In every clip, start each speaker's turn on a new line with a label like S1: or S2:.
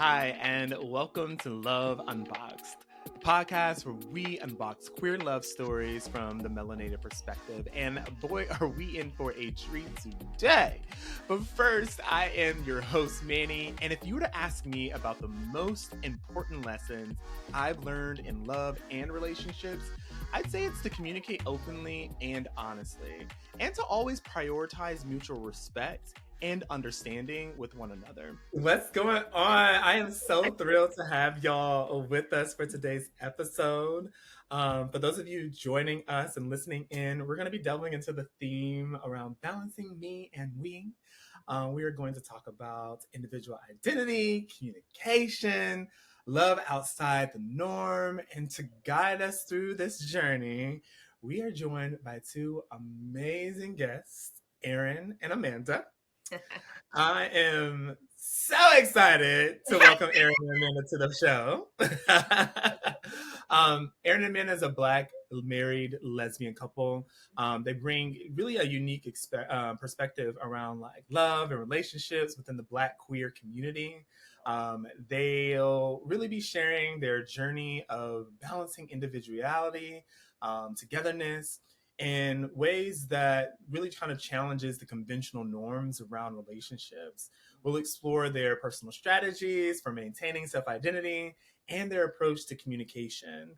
S1: Hi, and welcome to Love Unboxed, the podcast where we unbox queer love stories from the melanated perspective. And boy, are we in for a treat today. But first, I am your host, Manny. And if you were to ask me about the most important lessons I've learned in love and relationships, I'd say it's to communicate openly and honestly, and to always prioritize mutual respect and understanding with one another. What's going on? I am so thrilled to have y'all with us for today's episode. For those of you joining us and listening in, we're going to be delving into the theme around balancing me and we. We are going to talk about individual identity, communication, love outside the norm, and to guide us through this journey, we are joined by two amazing guests, Erin and Amanda. I am so excited to welcome Erin and Amanda to the show. Erin and Amanda is a Black married lesbian couple. They bring really a unique perspective around like love and relationships within the Black queer community. They'll really be sharing their journey of balancing individuality, togetherness, in ways that really kind of challenges the conventional norms around relationships. We'll explore their personal strategies for maintaining self-identity and their approach to communication.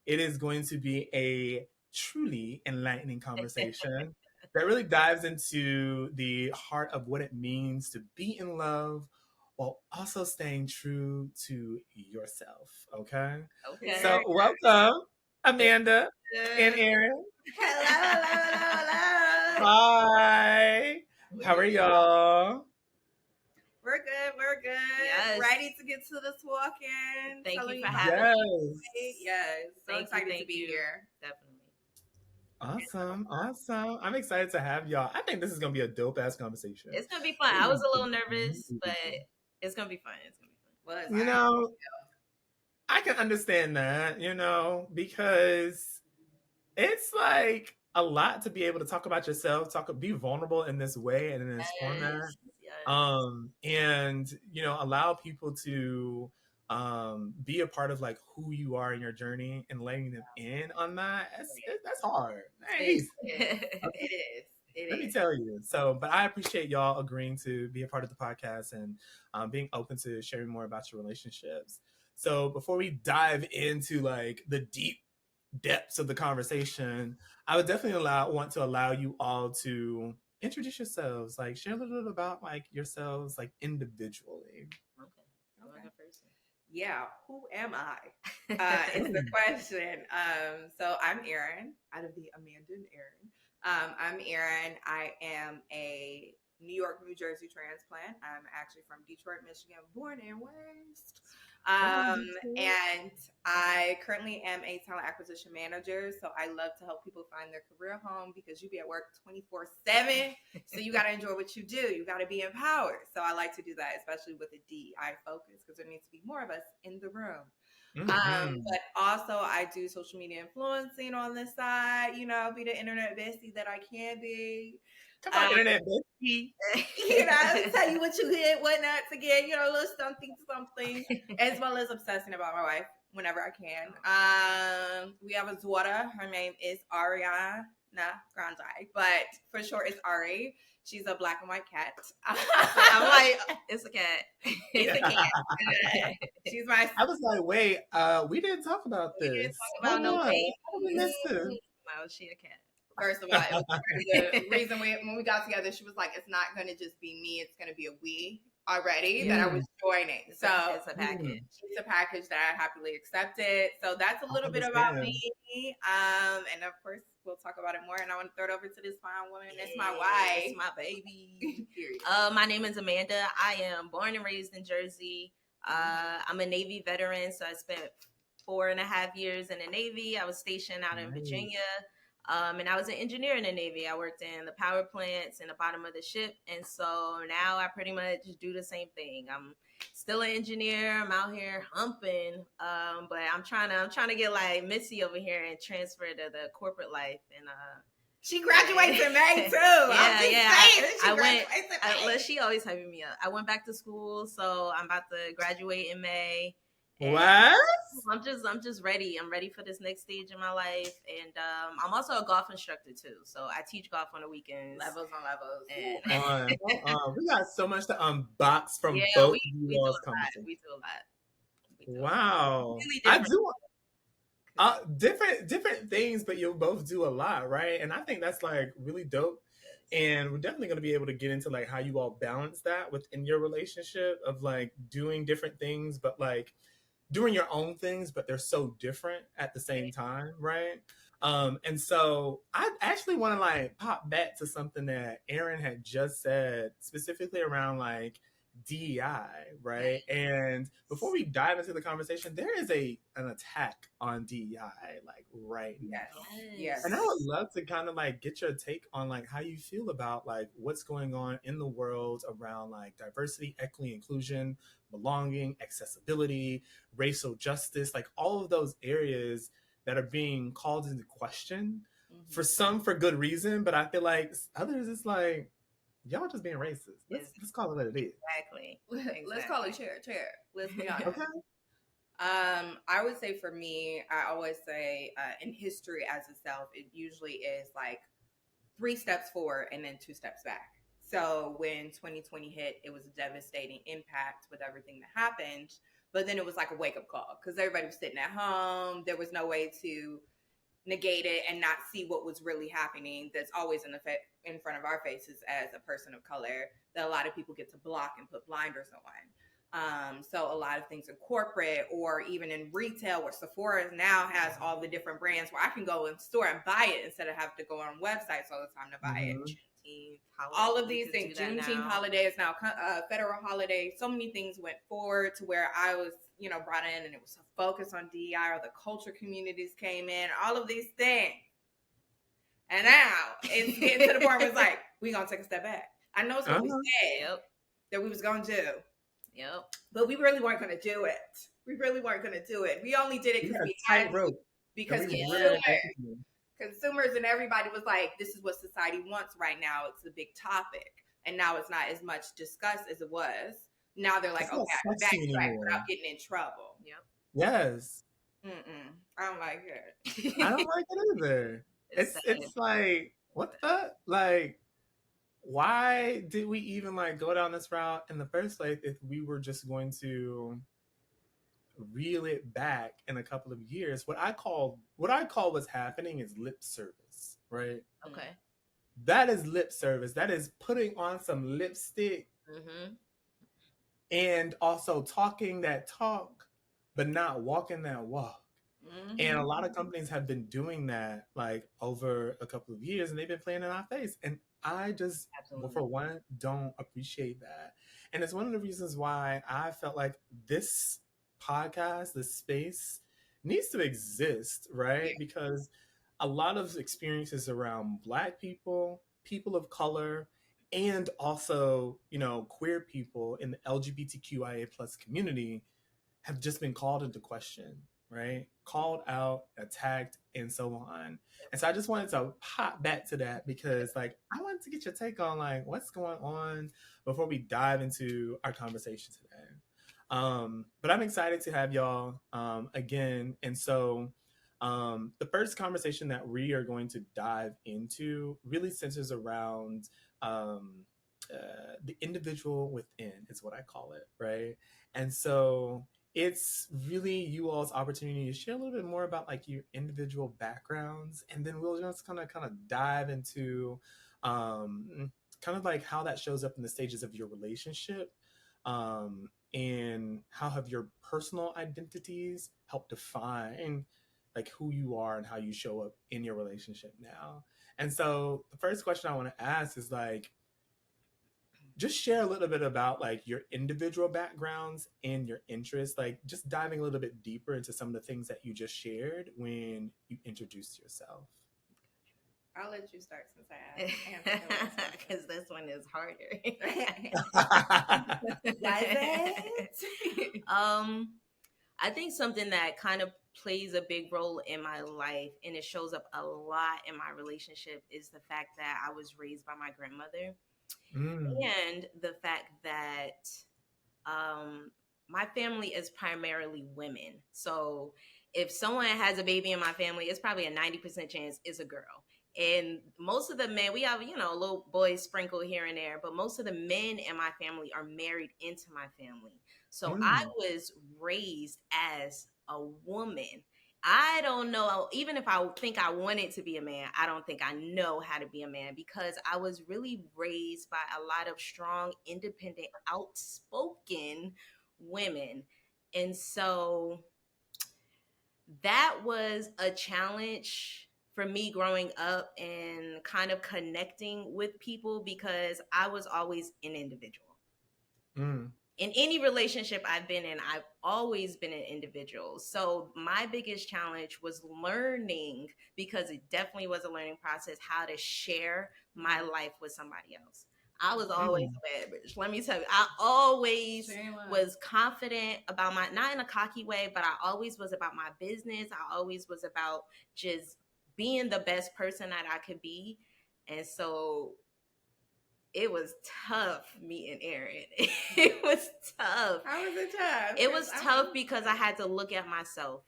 S1: It is going to be a truly enlightening conversation that really dives into the heart of what it means to be in love while also staying true to yourself. Okay. So welcome, Amanda and Erin.
S2: Hello.
S1: Hi. How are y'all?
S2: We're good.
S3: Yes.
S2: Ready to get to this walk-in.
S3: Thank
S2: Telling
S3: you for
S2: about
S3: having
S1: Yes.
S2: it. Yes. So
S3: Thank
S2: excited
S3: you,
S2: to be
S3: you.
S2: here.
S3: Definitely.
S1: Awesome. I'm excited to have y'all. I think this is gonna be a dope ass conversation.
S3: It's gonna be fun. I was a little nervous, but it's gonna be fun.
S1: I can understand that, because it's like a lot to be able to talk about yourself, be vulnerable in this way and in this format. And allow people to be a part of like who you are in your journey and letting them in on that. That's hard. Nice.
S2: It
S1: Let me
S2: is.
S1: tell you. So, but I appreciate y'all agreeing to be a part of the podcast and being open to sharing more about your relationships. So, before we dive into like the deep depths of the conversation, I would definitely want to allow you all to introduce yourselves, like share a little bit about like yourselves, like individually.
S3: Okay.
S2: Yeah, who am I? Is the question. So I'm Erin, out of the Amanda and Erin. I'm Erin. I am a New York, New Jersey transplant. I'm actually from Detroit, Michigan, born and raised. And I currently am a talent acquisition manager. So I love to help people find their career home because you be at work 24/7. So you got to enjoy what you do. You got to be empowered. So I like to do that, especially with a DI focus, because there needs to be more of us in the room. But also I do social media influencing on the side, be the internet bestie that I can be.
S1: Come on, internet bestie.
S2: Tell you what you get, what not to get, a little something, as well as obsessing about my wife whenever I can. We have a daughter. Her name is Ariana Grande, but for short, it's Ari. She's a black and white cat.
S3: I'm like, it's a cat.
S2: It's a cat. She's my.
S1: I was like, wait, we didn't talk about this.
S2: We didn't talk about no baby.
S1: How did we miss this?
S3: No, she a cat.
S2: First of all, it was the reason when we got together, she was like, it's not going to just be me. It's going to be a we already that I was joining.
S3: It's
S2: a
S3: package.
S2: It's a package that I happily accepted. So that's a little bit about me. And of course, we'll talk about it more. And I want to throw it over to this fine woman. It's my wife.
S3: It's my baby. My name is Amanda. I am born and raised in Jersey. I'm a Navy veteran, so I spent 4.5 years in the Navy. I was stationed out in Virginia. And I was an engineer in the Navy. I worked in the power plants in the bottom of the ship. And so now I pretty much do the same thing. I'm still an engineer. I'm out here humping. But I'm trying to get like Missy over here and transfer to the corporate life and
S2: She graduates in May too.
S3: She always hyping me up. I went back to school, so I'm about to graduate in May.
S1: What?
S3: I'm just ready. I'm ready for this next stage in my life, and I'm also a golf instructor too. So I teach golf on the weekends.
S2: Levels on levels.
S3: And
S1: we got so much to unbox from both you all's conversations.
S3: We do a lot.
S1: Wow,
S3: really
S1: I do different things, but you'll both do a lot, right? And I think that's like really dope. And we're definitely going to be able to get into like how you all balance that within your relationship of like doing different things, but like doing your own things, but they're so different at the same time, right? And so I actually want to like pop back to something that Erin had just said, specifically around like DEI, right? And before we dive into the conversation, there is an attack on DEI like right now.
S2: Yes.
S1: And I would love to kind of like get your take on like how you feel about like what's going on in the world around like diversity, equity, inclusion, belonging, accessibility, racial justice, like all of those areas that are being called into question. For some for good reason, but I feel like others it's like y'all just being racist. Let's call it what it is.
S3: Exactly.
S2: Let's call it chair. Let's be honest.
S1: Okay.
S2: I would say for me, I always say in history as itself, it usually is like 3 steps forward and then 2 steps back. So when 2020 hit, it was a devastating impact with everything that happened. But then it was like a wake-up call because everybody was sitting at home. There was no way to negate it and not see what was really happening that's always in front of our faces as a person of color that a lot of people get to block and put blinders on. So a lot of things in corporate or even in retail where Sephora now has all the different brands where I can go in store and buy it instead of having to go on websites all the time to buy it. All of these things. Juneteenth holiday is now a federal holiday. So many things went forward to where I was, brought in and it was a focus on DEI or the culture communities came in, all of these things. And now it's getting to the point where it's like, we're going to take a step back. I know it's what we said that we was going to do.
S3: Yep.
S2: But we really weren't going to do it. We only did it because we had to. Because consumers and everybody was like, this is what society wants right now. It's a big topic. And now it's not as much discussed as it was. Now they're like, okay, I can backtrack without getting in trouble.
S3: Yep.
S1: Yes.
S2: I don't like it.
S1: I don't like it either. It's like, what the? Like, why did we even like go down this route in the first place if we were just going to reel it back in a couple of years? What I call what's happening is lip service, right?
S3: Okay.
S1: That is lip service. That is putting on some lipstick and also talking that talk, but not walking that walk. And a lot of companies have been doing that like over a couple of years and they've been playing in our face. And I just, for one, don't appreciate that. And it's one of the reasons why I felt like this podcast, this space needs to exist, right? Because a lot of experiences around Black people, people of color, and also, queer people in the LGBTQIA plus community have just been called into question, right? Called out, attacked, and so on. And so I just wanted to pop back to that because like I wanted to get your take on like what's going on before we dive into our conversation today. But I'm excited to have y'all again. And so the first conversation that we are going to dive into really centers around the individual within is what I call it, right? And so it's really you all's opportunity to share a little bit more about like your individual backgrounds, and then we'll just kind of dive into kind of like how that shows up in the stages of your relationship, and how have your personal identities helped define like who you are and how you show up in your relationship now. And so the first question I want to ask is like, just share a little bit about like your individual backgrounds and your interests, like just diving a little bit deeper into some of the things that you just shared when you introduced yourself.
S2: I'll let you start since I answered
S3: because this one is harder.
S2: Does it?
S3: I think something that kind of plays a big role in my life and it shows up a lot in my relationship is the fact that I was raised by my grandmother and the fact that my family is primarily women. So if someone has a baby in my family, it's probably a 90% chance it's a girl. And most of the men, we have, you know, a little boys sprinkled here and there, but most of the men in my family are married into my family. So I was raised as a woman. I don't know, even if I think I wanted to be a man, I don't think I know how to be a man because I was really raised by a lot of strong, independent, outspoken women. And so that was a challenge for me growing up and kind of connecting with people because I was always an individual. In any relationship I've been in, I've always been an individual. So my biggest challenge was learning, because it definitely was a learning process, how to share my life with somebody else. I was always a bad bitch. Let me tell you, I always was confident about my, not in a cocky way, but I always was about my business. I always was about just being the best person that I could be. And so it was tough meeting Erin. It was tough.
S2: How was it tough?
S3: It was tough because I had to look at myself.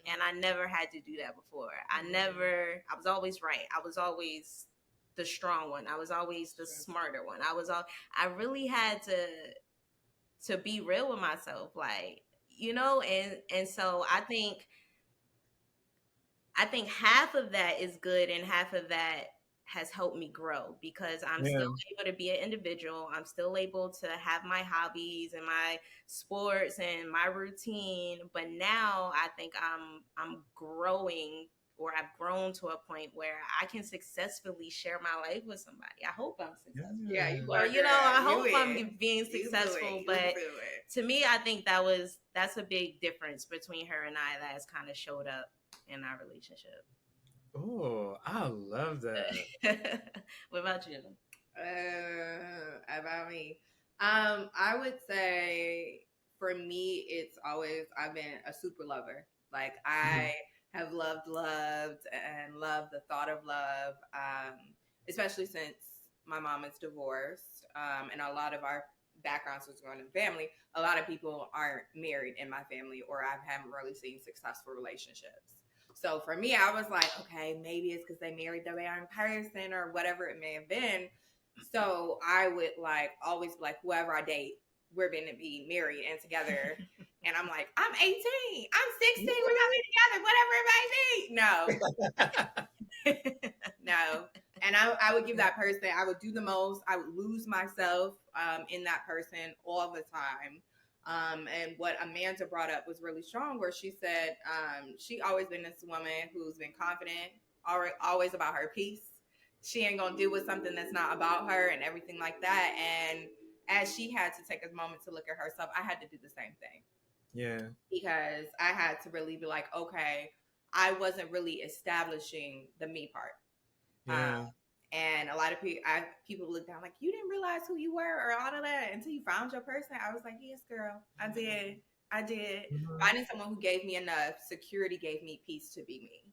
S3: And I never had to do that before. I was always right. I was always the strong one. I was always the smarter one. I really had to be real with myself. Like, you know, and so I think half of that is good and half of that has helped me grow because I'm still able to be an individual. I'm still able to have my hobbies and my sports and my routine. But now I think I'm growing, or I've grown to a point where I can successfully share my life with somebody. I hope I'm successful.
S2: Yeah, you are.
S3: Or, you know, I hope I'm being successful. But to me, I think that's a big difference between her and I that has kind of showed up in our relationship.
S1: Oh, I love that.
S3: What about you?
S2: About me, I would say for me, it's always I've been a super lover. Like I have loved, and loved the thought of love. Especially since my mom is divorced, and a lot of our backgrounds was growing in the family. A lot of people aren't married in my family, or I haven't really seen successful relationships. So for me, I was like, okay, maybe it's because they married the wrong person or whatever it may have been. So I would like always be like, whoever I date, we're going to be married and together. And I'm like, I'm 18, I'm 16, we're going to be together, whatever it might be. No. No. And I would give that person, I would do the most. I would lose myself in that person all the time. And what Amanda brought up was really strong, where she said she always been this woman who's been confident, always about her peace. She ain't gonna deal with something that's not about her and everything like that. And as she had to take a moment to look at herself, I had to do the same thing.
S1: Yeah.
S2: Because I had to really be like, okay, I wasn't really establishing the me part.
S1: Yeah.
S2: And a lot of people look down like, you didn't realize who you were or all of that until you found your person. I was like, yes, girl, I did. Finding someone who gave me enough security gave me peace to be me.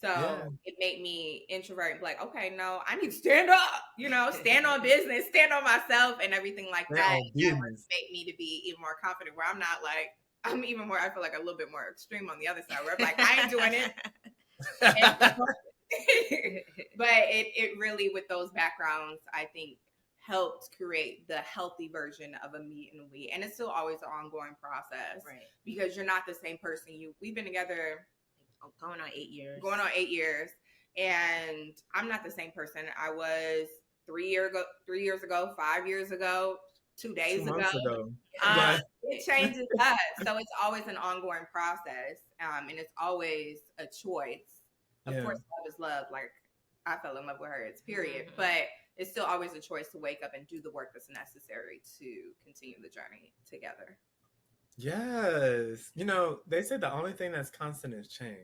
S2: So it made me introvert and be like, okay, no, I need to stand up, you know, stand on business, stand on myself and everything like that. That made me to be even more confident, where I'm not like, I'm even more, I feel like a little bit more extreme on the other side, where I'm like, I ain't doing it. But it really, with those backgrounds, I think helped create the healthy version of a me and a we. And it's still always an ongoing process, right? Because you're not the same person. We've been together
S3: going on 8 years.
S2: And I'm not the same person I was 3 years ago, 5 years ago, 2 days ago. It changes us. So it's always an ongoing process. And it's always a choice. Of course, love is love. Like, I fell in love with her, it's period. Mm-hmm. But it's still always a choice to wake up and do the work that's necessary to continue the journey together.
S1: Yes. You know, they say the only thing that's constant is change.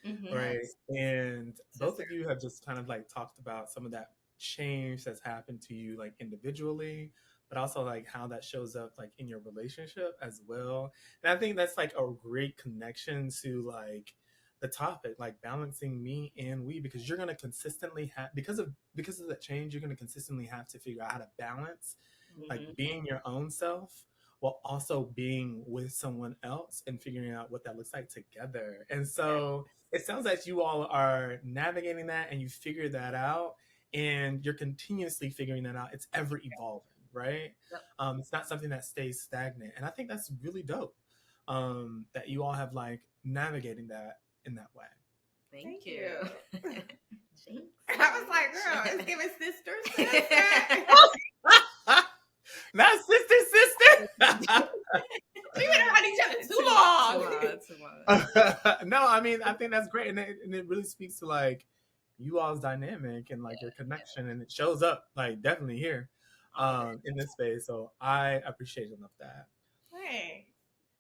S1: Mm-hmm. Right. And both of you have just kind of like talked about some of that change that's happened to you, like individually, but also like how that shows up like in your relationship as well. And I think that's like a great connection to like the topic, like balancing me and we, because you're gonna consistently have because of that change, you're gonna consistently have to figure out how to balance like being your own self while also being with someone else and figuring out what that looks like together. And so it sounds like you all are navigating that and you figure that out and you're continuously figuring that out. It's ever evolving, right? It's not something that stays stagnant. And I think that's really dope, that you all have like navigating that in that way.
S3: Thank you.
S2: I was like, girl, it's giving sister.
S1: Not sister.
S2: We've been around each other too
S1: long. No, I mean, I think that's great. And it really speaks to like you all's dynamic and like your connection. And it shows up like definitely here in this space. So I appreciate enough that.
S2: Hey.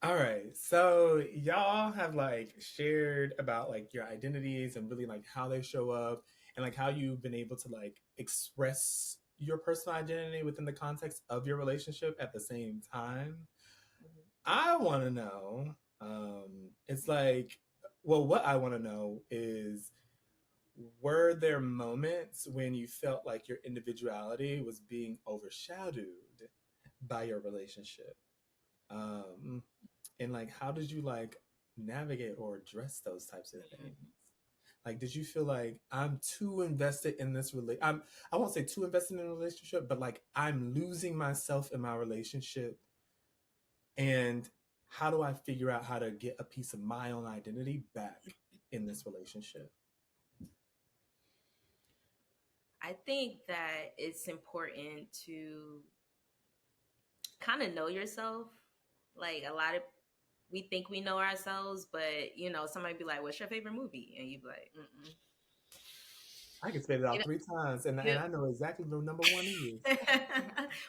S1: All right. So y'all have like shared about like your identities and really like how they show up and like how you've been able to like express your personal identity within the context of your relationship at the same time. I want to know, it's like, well, what I want to know is, were there moments when you felt like your individuality was being overshadowed by your relationship? And like, how did you like navigate or address those types of things? Like, did you feel like I'm too invested in this I won't say too invested in a relationship, but like I'm losing myself in my relationship. And how do I figure out how to get a piece of my own identity back in this relationship?
S3: I think that it's important to kind of know yourself. Like we think we know ourselves, but you know, somebody be like, "What's your favorite movie?" And you be like, "Mm-mm."
S1: I can spit it out 3 times, and I know exactly the number one is.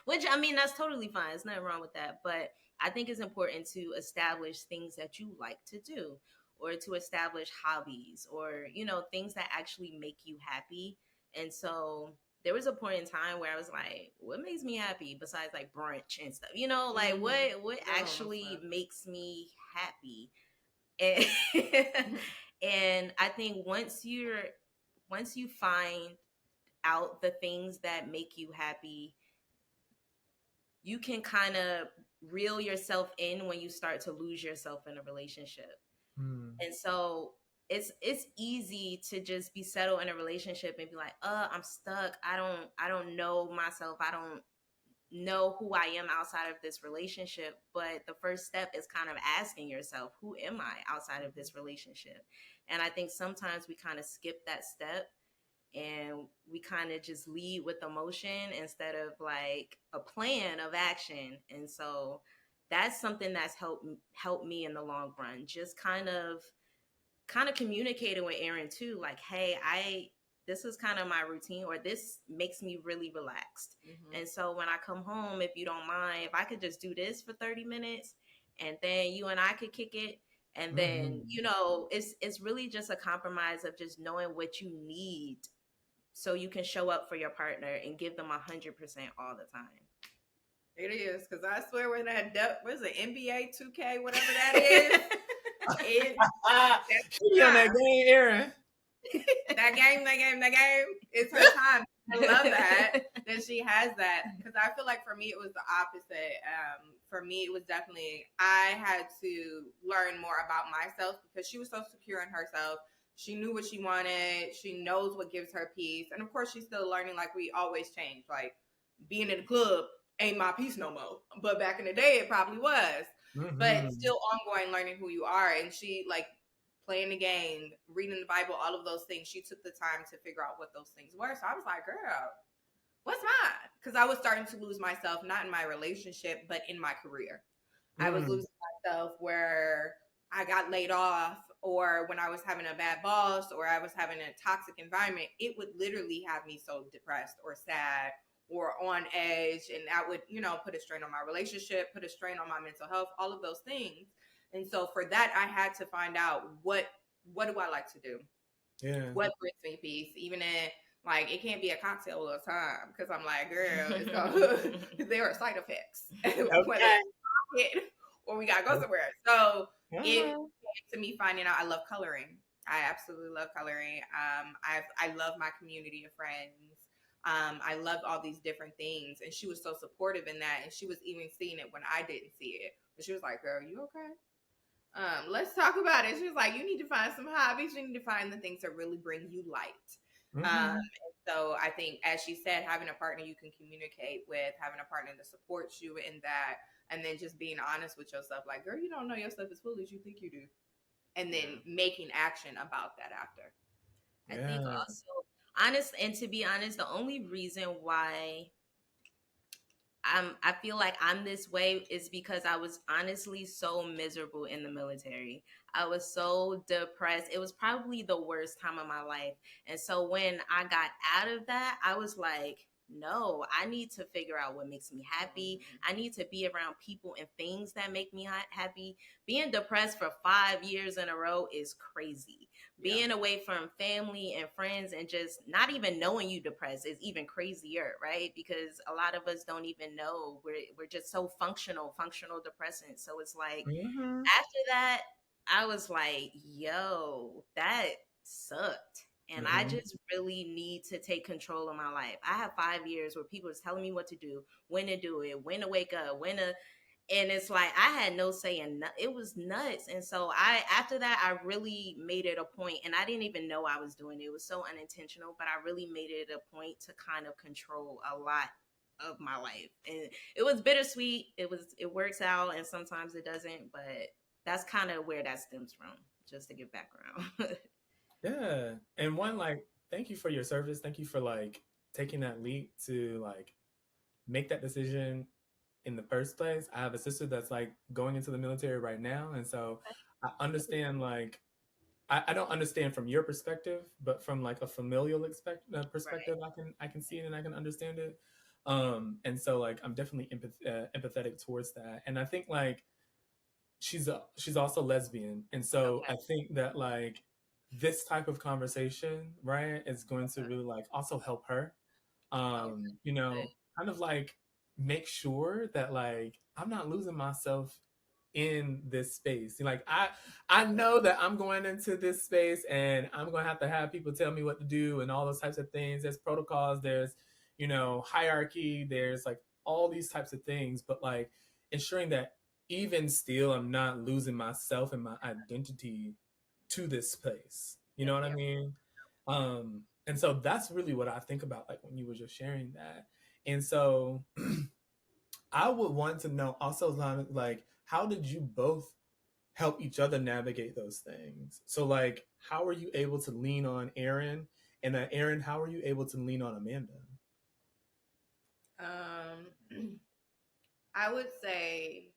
S3: Which, I mean, that's totally fine. There's nothing wrong with that. But I think it's important to establish things that you like to do, or to establish hobbies, or, you know, things that actually make you happy. And so there was a point in time where I was like, what makes me happy besides like brunch and stuff? You know, like what actually makes me happy? And, and I think once you find out the things that make you happy, you can kind of reel yourself in when you start to lose yourself in a relationship. And so it's easy to just be settled in a relationship and be like, I'm stuck. I don't know myself. I don't know who I am outside of this relationship. But the first step is kind of asking yourself, who am I outside of this relationship? And I think sometimes we kind of skip that step and we kind of just lead with emotion instead of like a plan of action. And so that's something that's helped me in the long run. Just kind of communicating with Erin too, like, hey, this is kind of my routine, or this makes me really relaxed. And so when I come home, if you don't mind, if I could just do this for 30 minutes and then you and I could kick it. And then, you know, it's really just a compromise of just knowing what you need so you can show up for your partner and give them 100% all the time.
S2: It is, because I swear when that what is it, NBA 2K, whatever that is.
S1: She on that game, Erin.
S2: that game. It's her time. I love that she has that, because I feel like for me it was the opposite. For me it was definitely, I had to learn more about myself because she was so secure in herself. She knew what she wanted. She knows what gives her peace. And of course she's still learning, like we always change. Like being in the club ain't my peace no more. But back in the day it probably was. But still ongoing learning who you are. And she, like, playing the game, reading the Bible, all of those things, she took the time to figure out what those things were. So I was like, girl, what's mine? Because I was starting to lose myself, not in my relationship, but in my career. I was losing myself where I got laid off, or when I was having a bad boss, or I was having a toxic environment. It would literally have me so depressed or sad or on edge, and that would, you know, put a strain on my relationship, put a strain on my mental health, all of those things. And so for that, I had to find out what do I like to do? Yeah. What brings me peace? Even in Like, it can't be a cocktail all the time because I'm like, girl, it's gonna, there are side effects. Whether it's or we gotta go somewhere. So it came to me finding out I love coloring. I absolutely love coloring. I love my community of friends. I loved all these different things, and she was so supportive in that, and she was even seeing it when I didn't see it. But she was like, "Girl, you okay? Let's talk about it." She was like, "You need to find some hobbies. You need to find the things that really bring you light." And so I think, as she said, having a partner you can communicate with, having a partner that supports you in that, and then just being honest with yourself, like, girl, you don't know yourself as fully as you think you do, and then making action about that after.
S3: I think also to be honest, the only reason why I feel like I'm this way is because I was honestly so miserable in the military. I was so depressed. It was probably the worst time of my life. And so when I got out of that, I was like, no, I need to figure out what makes me happy. I need to be around people and things that make me happy. Being depressed for 5 years in a row is crazy. Being away from family and friends and just not even knowing you depressed is even crazier, right? Because a lot of us don't even know. We're just so functional depressant. So it's like after that, I was like, yo, that sucked. And I just really need to take control of my life. I have 5 years where people is telling me what to do, when to do it, when to wake up, and it's like I had no say in it was nuts. And so after that I really made it a point, and I didn't even know I was doing it. It was so unintentional, but I really made it a point to kind of control a lot of my life. And it was bittersweet. It works out and sometimes it doesn't, but that's kind of where that stems from, just to give background.
S1: Yeah. And one, like, thank you for your service. Thank you for like taking that leap to like make that decision in the first place. I have a sister that's like going into the military right now. And so I understand, like, I don't understand from your perspective, but from like a familial perspective, I can see it and I can understand it. And so like I'm definitely empathetic towards that. And I think like she's also lesbian, and so I think that like this type of conversation, right, is going to really like also help her, you know, kind of like make sure that like I'm not losing myself in this space. Like I know that I'm going into this space and I'm going to have people tell me what to do and all those types of things. There's protocols, there's, you know, hierarchy, there's like all these types of things, but like ensuring that even still I'm not losing myself and my identity to this place. You know what I mean? And so that's really what I think about like when you were just sharing that. And so I would want to know also, like, how did you both help each other navigate those things? So, like, how were you able to lean on Erin? And Erin, how were you able to lean on Amanda?
S2: I would say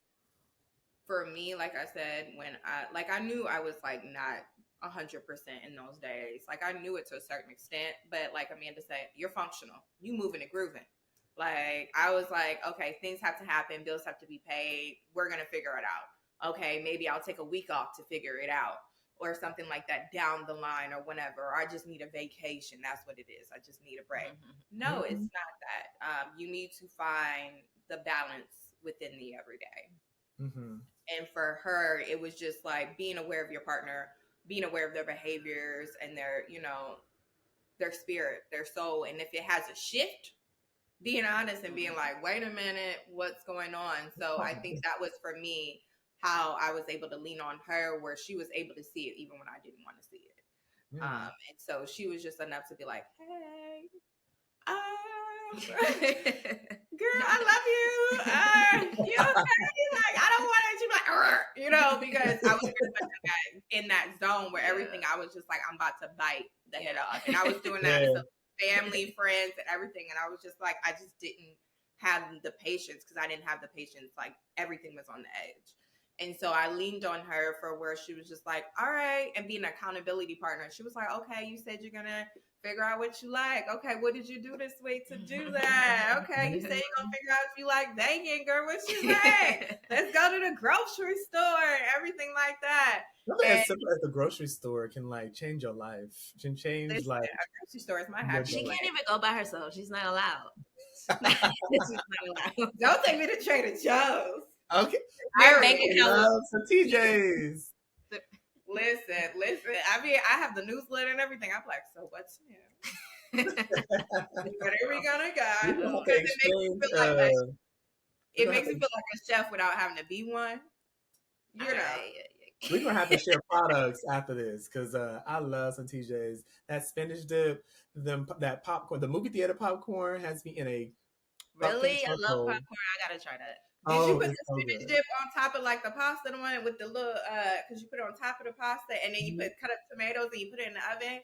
S2: for me, like I said, when I knew I was like not 100% in those days. Like I knew it to a certain extent, but like Amanda said, you're functional. You moving and grooving. Like I was like, okay, things have to happen, bills have to be paid. We're gonna figure it out. Okay, maybe I'll take a week off to figure it out, or something like that down the line, or whenever. I just need a vacation. That's what it is. I just need a break. No, it's not that. You need to find the balance within the everyday. And for her, it was just like being aware of your partner, being aware of their behaviors and their, you know, their spirit, their soul. And if it has a shift, being honest and being like, wait a minute, what's going on? So I think that was for me how I was able to lean on her, where she was able to see it even when I didn't want to see it. And so she was just enough to be like, hey, girl, I love you. You okay? Like, I don't want it to be like, you know, because I was pretty much in that zone where everything, I was just like, I'm about to bite the head off. And I was doing that to family, friends, and everything. And I was just like, I just didn't have the patience, because I didn't have the patience. Like, everything was on the edge. And so I leaned on her for where she was just like, all right, and be an accountability partner. She was like, okay, you said you're going to figure out what you like. Okay, what did you do this week to do that? Okay, you said you're going to figure out if you like bacon, girl. What you like? Let's go to the grocery store and everything like that.
S1: Something as simple as the grocery store can like change your life. Can change like
S2: a grocery store is my happy.
S3: She can't even go by herself. She's not allowed. She's not allowed.
S2: Don't take me to Trader Joe's.
S1: Okay.
S3: Our bank account
S1: for TJ's.
S2: Listen. I mean, I have the newsletter and everything. I'm like, so what's new? Where are we gonna go? It makes me feel like a chef without having to be one. You know.
S1: We're gonna have to share products after this because I love some TJ's. That spinach dip, that popcorn, the movie theater popcorn has me in a
S3: really. I love popcorn. I gotta try that.
S2: Did you put the spinach dip on top of like the pasta, the one with the little because you put it on top of the pasta and then you cut up tomatoes and you put it in the oven?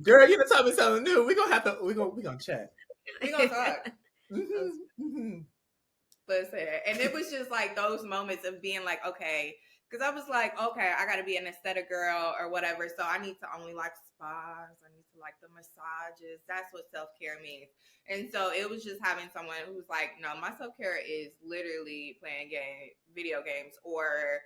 S1: Girl, you done taught me something new. We're gonna chat.
S2: We're gonna talk. Listen, and it was just like those moments of being like, okay, because I was like, okay, I gotta be an aesthetic girl or whatever, so I need to only like spas, I need to like the massages. That's what self-care means. And so it was just having someone who's like, no, my self-care is literally playing video games or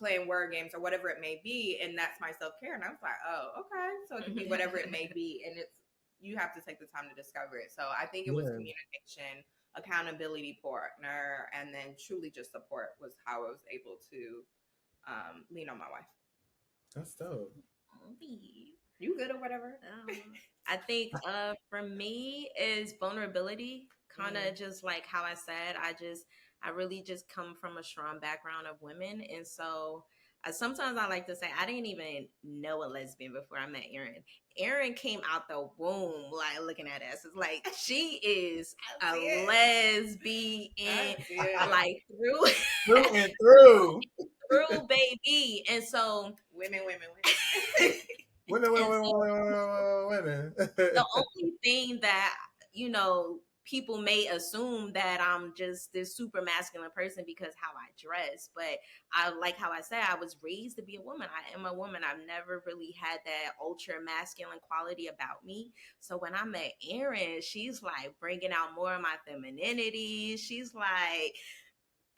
S2: playing word games or whatever it may be, and that's my self-care. And I was like, oh, okay, so it can be whatever it may be, and it's you have to take the time to discover it. So I think it was communication, accountability partner, and then truly just support was how I was able to lean on my wife.
S1: That's dope.
S2: You good or whatever?
S3: I think for me is vulnerability, kind of just like how I said, I really just come from a strong background of women. And so sometimes I like to say, I didn't even know a lesbian before I met Erin. Erin came out the womb, like looking at us. It's like, she is a lesbian, like through
S1: and through.
S3: Through, baby. And so
S2: women.
S1: Women.
S3: The only thing that, people may assume that I'm just this super masculine person because how I dress, but I like how I said, I was raised to be a woman. I am a woman. I've never really had that ultra masculine quality about me. So when I met Erin, she's like bringing out more of my femininity. She's like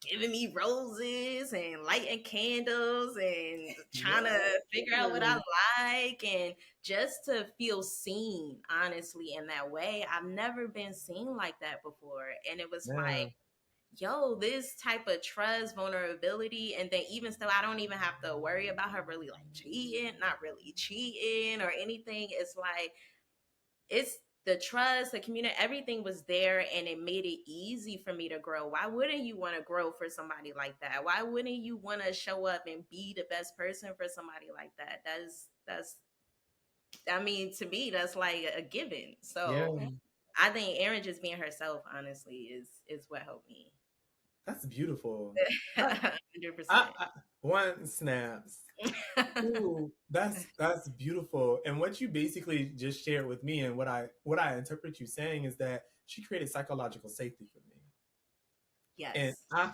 S3: giving me roses and lighting candles and trying to figure out what I like, and just to feel seen, honestly, in that way. I've never been seen like that before. And it was like, yo, this type of trust, vulnerability, and then even still, I don't even have to worry about her really like not really cheating or anything. It's like, it's the trust, the community, everything was there, and it made it easy for me to grow. Why wouldn't you want to grow for somebody like that? Why wouldn't you want to show up and be the best person for somebody like that? That's I mean, to me, that's like a given. So I think Erin just being herself, honestly, is what helped me.
S1: That's beautiful.
S3: 100%.
S1: One snaps. Ooh, that's beautiful. And what you basically just shared with me, and what I interpret you saying, is that she created psychological safety for me.
S3: Yes.
S1: And I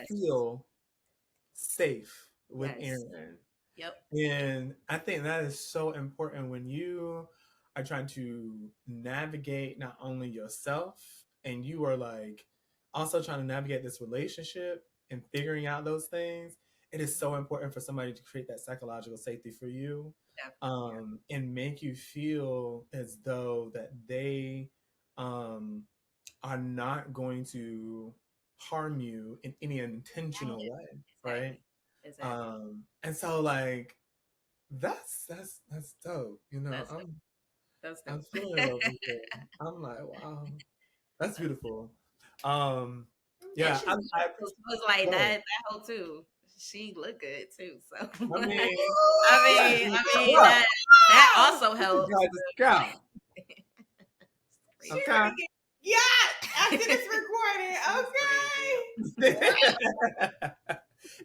S1: feel safe with Erin.
S3: Yep.
S1: And I think that is so important when you are trying to navigate not only yourself, and you are like also trying to navigate this relationship and figuring out those things. It is so important for somebody to create that psychological safety for you, and make you feel as though that they are not going to harm you in any intentional way, right? Exactly. And so like that's dope. I'm feeling it over here. I'm like, wow, that's beautiful. Yeah,
S3: I was like that whole too. She looked good too, so I mean that also helps.
S1: Okay.
S2: Yeah, after this recording, okay.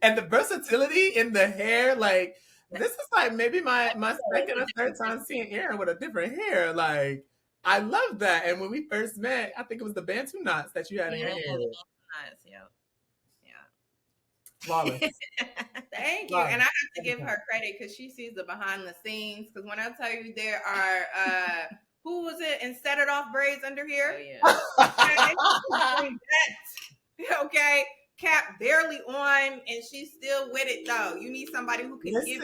S1: And the versatility in the hair, like this is like maybe my second or third time seeing Erin with a different hair. Like I love that. And when we first met, I think it was the Bantu knots that you had in your hair.
S3: Yeah.
S1: Flawless.
S2: Thank you. And I have to give her credit because she sees the behind the scenes. Because when I tell you there are, who was it? And Set It Off braids under here.
S3: Oh, yeah.
S2: Okay. Cap barely on, and she's still with it though. You need somebody who can give you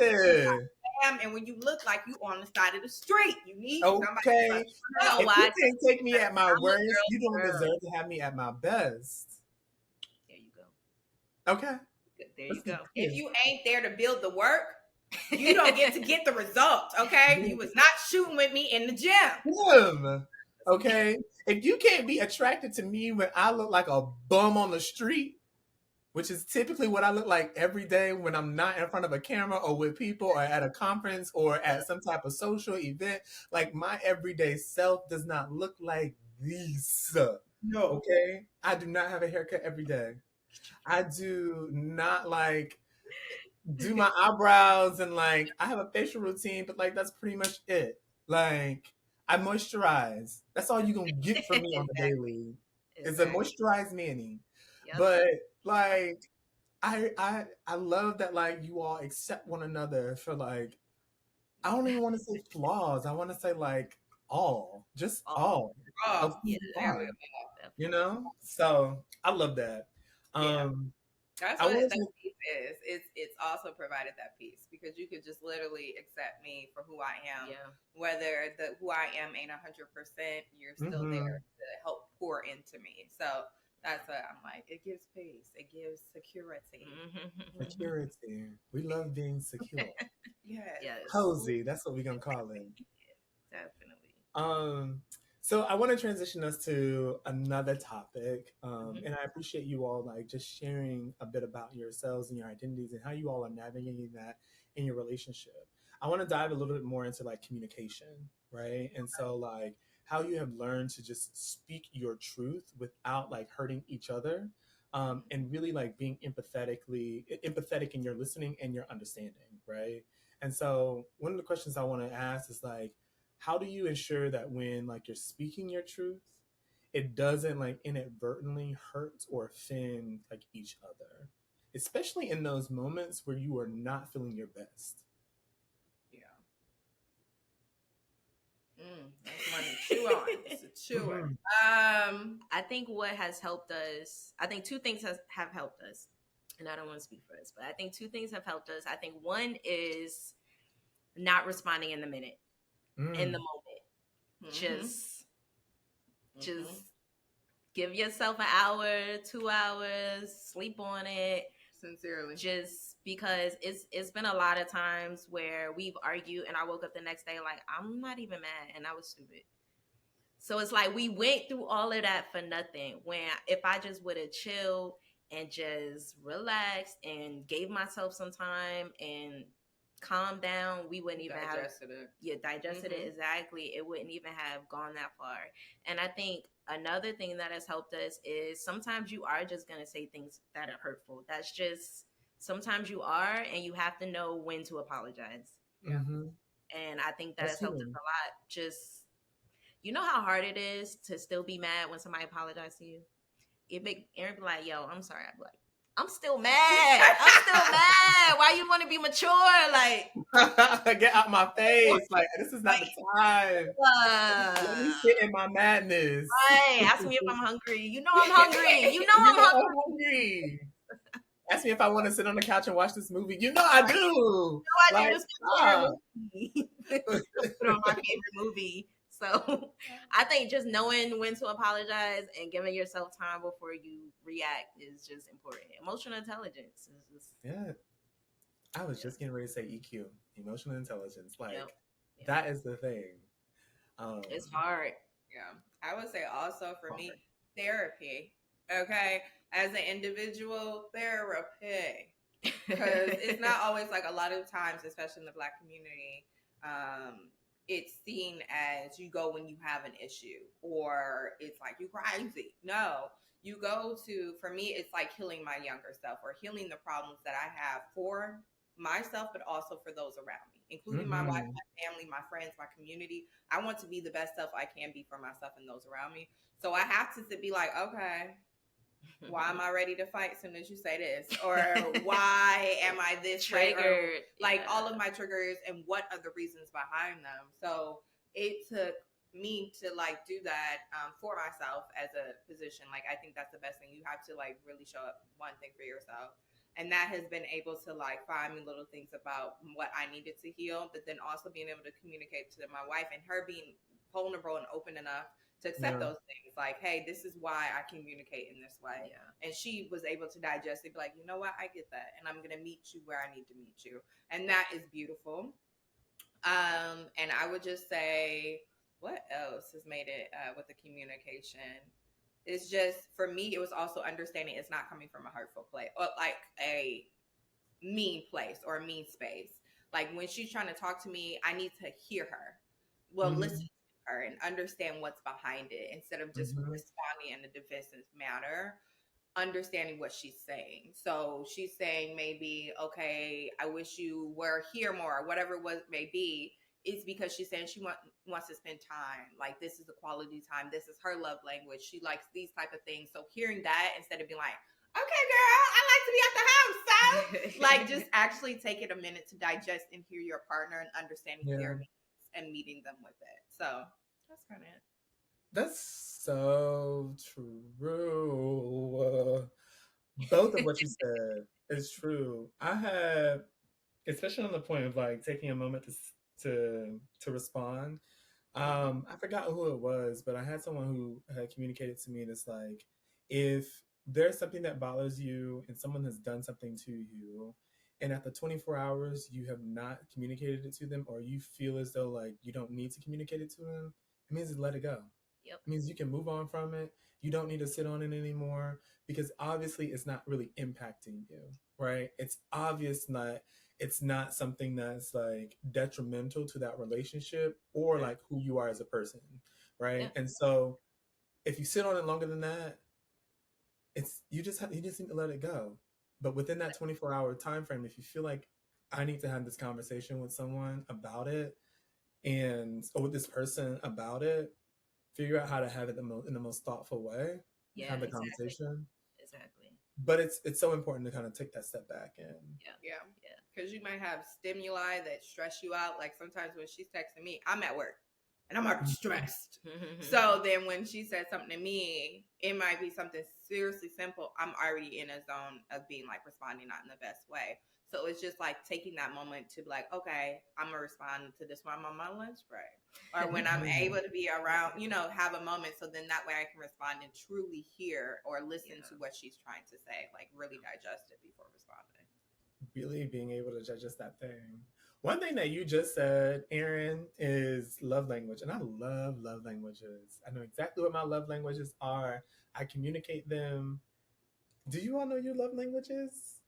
S2: damn. And when you look like you on the side of the street, you need somebody.
S1: If you can't take me at my worst, you don't deserve to have me at my best.
S3: There you go.
S1: Okay.
S3: There you go.
S2: If you ain't there to build the work, you don't get to get the results. Okay. You was not shooting with me in the gym.
S1: Okay. If you can't be attracted to me when I look like a bum on the street, which is typically what I look like every day when I'm not in front of a camera or with people or at a conference or at some type of social event, like my everyday self does not look like this. No. Okay. I do not have a haircut every day. I do not like do my eyebrows and like I have a facial routine, but like that's pretty much it. Like I moisturize. That's all you're gonna get from me on the daily. Is a moisturized Manny. Yep. But like I love that like you all accept one another for like I don't even want to say flaws. I want to say like all. Just all. You know? So I love that.
S2: That's what that piece is. It's also provided that piece because you could just literally accept me for who I am. Yeah. Whether who I am ain't 100%, you're still there to help pour into me. So that's what I'm like. It gives peace. It gives security.
S1: Security. We love being secure.
S2: Yes.
S1: Cozy. That's what we're gonna call it.
S3: Definitely.
S1: So I want to transition us to another topic, and I appreciate you all like just sharing a bit about yourselves and your identities and how you all are navigating that in your relationship. I want to dive a little bit more into like communication, right? And so like how you have learned to just speak your truth without like hurting each other, and really like being empathetic in your listening and your understanding, right? And so one of the questions I want to ask is like, how do you ensure that when like you're speaking your truth, it doesn't like inadvertently hurt or offend like each other, especially in those moments where you are not feeling your best?
S2: That's money to chew on. It's a chewer.
S3: I think what has helped us, I think two things have helped us, and I don't want to speak for us, but I think two things have helped us. I think one is not responding in the minute. In the moment. Just give yourself an hour, 2 hours, sleep on it.
S2: Sincerely.
S3: Just because it's been a lot of times where we've argued and I woke up the next day like, I'm not even mad and I was stupid. So it's like we went through all of that for nothing. When if I just would have chilled and just relaxed and gave myself some time and calm down, we wouldn't even digested it exactly. It wouldn't even have gone that far. And I think another thing that has helped us is sometimes you are just going to say things that are hurtful. That's just sometimes you are, and you have to know when to apologize. And I think that has helped us a lot. Just, you know how hard it is to still be mad when somebody apologizes to you? It make Erin be like, yo, I'm sorry. I'd be like, I'm still mad. Why you want to be mature? Like,
S1: get out my face. Like, this is not the time. Let me sit in my madness.
S3: Right. Ask me if I'm hungry. You know I'm hungry. You know I'm hungry.
S1: Ask me if I want to sit on the couch and watch this movie. You know I do.
S3: You know I do. Put on my favorite movie. So I think just knowing when to apologize and giving yourself time before you react is just important. Emotional intelligence is just...
S1: Yeah. I was just getting ready to say EQ, emotional intelligence. Like, that is the thing.
S3: It's hard.
S2: Yeah. I would say also for me, therapy. Okay. As an individual, therapy. Because it's not always like a lot of times, especially in the Black community, it's seen as you go when you have an issue or it's like you crazy. No, you go to, for me, it's like healing my younger self or healing the problems that I have for myself, but also for those around me, including my wife, my family, my friends, my community. I want to be the best self I can be for myself and those around me. So I have to be like, okay, why am I ready to fight as soon as you say this? Or why am I this
S3: triggered?
S2: Like all of my triggers and what are the reasons behind them? So it took me to like do that for myself as a physician. Like I think that's the best thing. You have to like really show up one thing for yourself. And that has been able to like find me little things about what I needed to heal, but then also being able to communicate to my wife and her being vulnerable and open enough to accept those things. Like, hey, this is why I communicate in this way. Yeah. And she was able to digest it, be like, you know what, I get that. And I'm going to meet you where I need to meet you. And that is beautiful. And I would just say, what else has made it with the communication? It's just, for me, it was also understanding it's not coming from a hurtful place or like a mean place or a mean space. Like when she's trying to talk to me, I need to hear her. Well, listen to her and understand what's behind it instead of just responding in a defensive manner, understanding what she's saying. So she's saying maybe, okay, I wish you were here more, or whatever it was may be. It's because she's saying she wants to spend time. Like this is a quality time. This is her love language. She likes these type of things. So hearing that instead of being like, okay, girl, I like to be at the house. So like just actually take it a minute to digest and hear your partner and understanding their needs and meeting them with it. So that's kind of it.
S1: That's so true. Both of what you said is true. I have, especially on the point of like taking a moment to respond. I forgot who it was, but I had someone who had communicated to me that's like, if there's something that bothers you and someone has done something to you, and at the 24 hours you have not communicated it to them, or you feel as though like you don't need to communicate it to them, it means to let it go. Yep. It means you can move on from it. You don't need to sit on it anymore because obviously it's not really impacting you, right? It's obvious that it's not something that's like detrimental to that relationship or like who you are as a person, right? Yeah. And so if you sit on it longer than that, it's you just need to let it go. But within that 24-hour time frame, if you feel like I need to have this conversation with someone about it or with this person about it, figure out how to have it in the most thoughtful way. Yeah, have the conversation. Exactly. But it's so important to kind of take that step back and
S2: yeah. Because you might have stimuli that stress you out. Like sometimes when she's texting me, I'm at work and I'm already stressed. So then when she says something to me, it might be something seriously simple. I'm already in a zone of being like responding not in the best way. So it's just like taking that moment to be like, okay, I'm gonna respond to this when I'm on my lunch break, or when I'm able to be around, have a moment. So then that way I can respond and truly hear or listen to what she's trying to say, like really digest it before responding.
S1: Really being able to digest that thing. One thing that you just said, Erin, is love language. And I love love languages. I know exactly what my love languages are. I communicate them. Do you all know your love languages?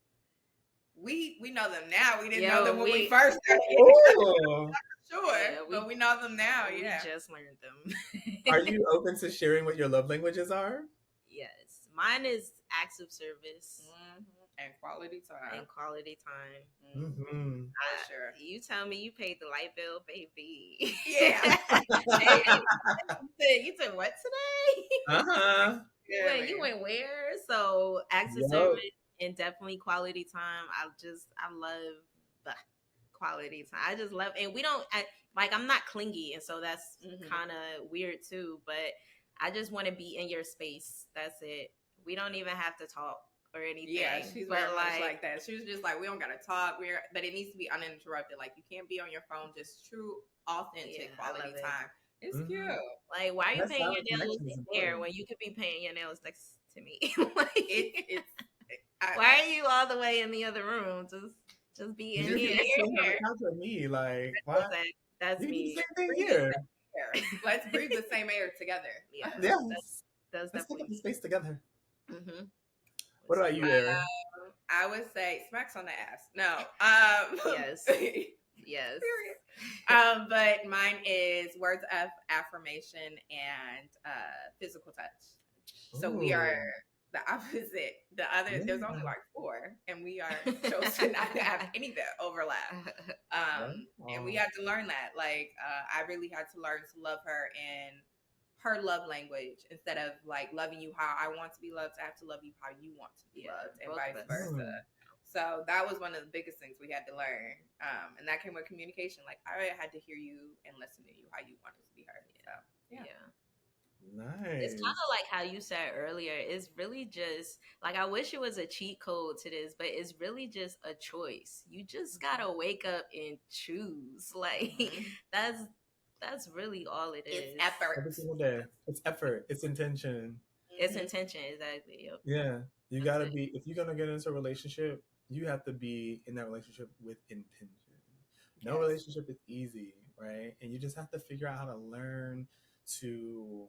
S2: We know them now. We didn't know them when we first started. Sure, but we know them now.
S3: We just learned them.
S1: Are you open to sharing what your love languages are?
S3: Yes. Mine is acts of service.
S2: And quality time.
S3: Sure. You tell me you paid the light bill, baby.
S2: Yeah.
S3: You said what today? You went where? So acts of service and definitely quality time. I love the quality time. I just love, and I'm not clingy, and so that's kind of weird too. But I just want to be in your space. That's it. We don't even have to talk or anything.
S2: Yeah, she's very much like that. She was just like, we don't gotta talk. But it needs to be uninterrupted. Like you can't be on your phone. Just true, authentic quality time. It's cute.
S3: Like, why are you paying your nails there when you could be paying your nails next to me? Why are you all the way in the other room? Just be in here.
S1: With me, like why?
S3: That's me.
S1: Same thing here.
S2: Let's breathe the same air together.
S1: Yeah. Let's take up the space together. What about you, Erin?
S2: I would say smacks on the ass. No.
S3: Yes. Yes.
S2: But mine is words of affirmation and physical touch. So we are the opposite. The other, there's only like 4, and we are chosen not to have any that overlap. And we had to learn that. Like, I really had to learn to love her in her love language instead of like loving you how I want to be loved. I have to love you how you want to be loved, and vice versa. So that was one of the biggest things we had to learn, and that came with communication. Like I had to hear you and listen to you how you wanted to be heard. So yeah.
S1: Nice.
S3: It's kind of like how you said earlier. It's really just like, I wish it was a cheat code to this, but it's really just a choice. You just gotta wake up and choose. Like that's really all it is.
S2: It's effort.
S1: Every single day. It's effort. It's intention.
S3: It's intention, exactly. Yep.
S1: Yeah. You gotta be, if you're gonna get into a relationship, you have to be in that relationship with intention. No relationship is easy, right? And you just have to figure out how to learn to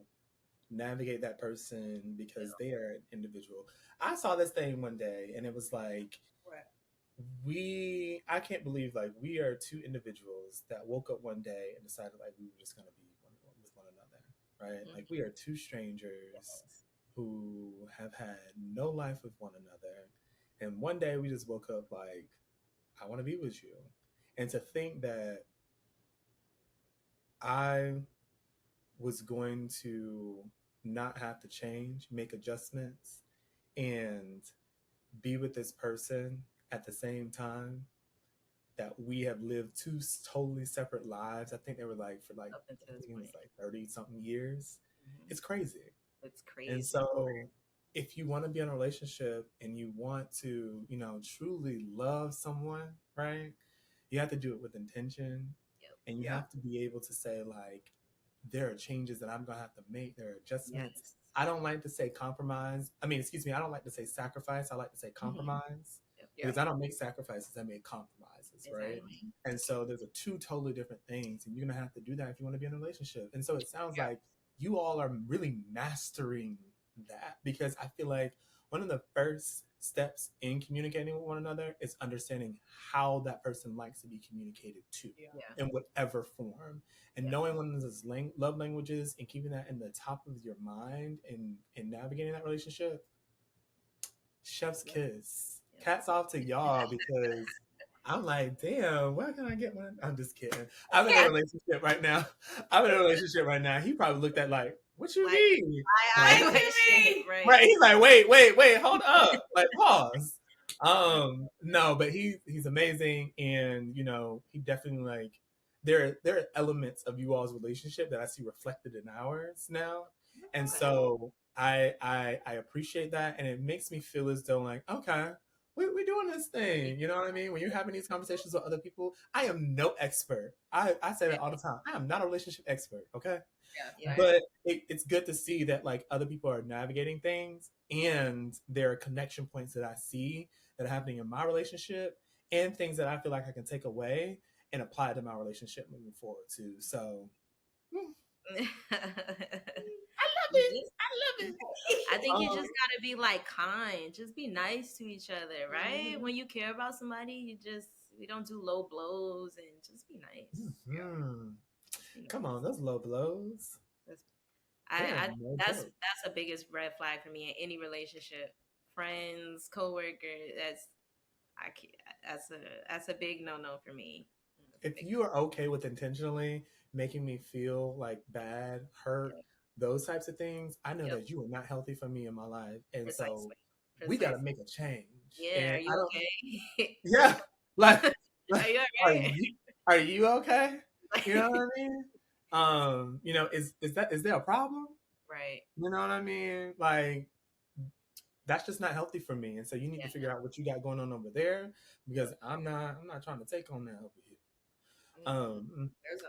S1: navigate that person because they are an individual. I saw this thing one day and it was like, I can't believe like we are two individuals that woke up one day and decided like we were just going to be with one another, right? Like we are two strangers who have had no life with one another. And one day we just woke up like, I want to be with you. And to think that I was going to not have to change, make adjustments, and be with this person at the same time that we have lived two totally separate lives. I think they were like for like, I think it was like 30 something years. It's crazy.
S3: It's crazy.
S1: And so if you want to be in a relationship and you want to, you know, truly love someone, right? You have to do it with intention. And you have to be able to say like, there are changes that I'm going to have to make. There are adjustments. Yes. I don't like to say compromise. I don't like to say sacrifice. I like to say compromise because I don't make sacrifices. I make compromises, right? And so there's two totally different things. And you're going to have to do that if you want to be in a relationship. And so it sounds like you all are really mastering that because I feel like one of the first steps in communicating with one another is understanding how that person likes to be communicated to in whatever form, and knowing one of those love languages and keeping that in the top of your mind and navigating that relationship. Chef's kiss. Cats off to y'all because I'm like, damn, where can I get one? I'm just kidding. I'm in a relationship right now. He probably looked at like, what you mean? Right. He's like, wait, hold up. Like, pause. No, but he's amazing, and you know, he definitely like there are elements of you all's relationship that I see reflected in ours now. And so I appreciate that, and it makes me feel as though like, okay, we're doing this thing. You know what I mean? When you're having these conversations with other people, I am no expert. I say that all the time. I am not a relationship expert, okay? But it's good to see that like other people are navigating things, and there are connection points that I see that are happening in my relationship, and things that I feel like I can take away and apply to my relationship moving forward too. So I love it.
S3: I think you just gotta be like kind. Just be nice to each other, right? When you care about somebody, we don't do low blows, and just be nice.
S1: Come on, those low blows.
S3: That's the biggest red flag for me in any relationship. Friends, coworkers, that's a big no for me.
S1: If you are okay with intentionally making me feel like bad, hurt, those types of things, I know that you are not healthy for me in my life. And so we got to make a change.
S3: Yeah,
S1: and
S3: are you okay?
S1: Yeah. Like,
S3: are you okay?
S1: Are you okay? You know what I mean? You know, is there a problem?
S3: Right.
S1: You know what I mean? Like, that's just not healthy for me. And so you need to figure out what you got going on over there, because I'm not trying to take on that over here.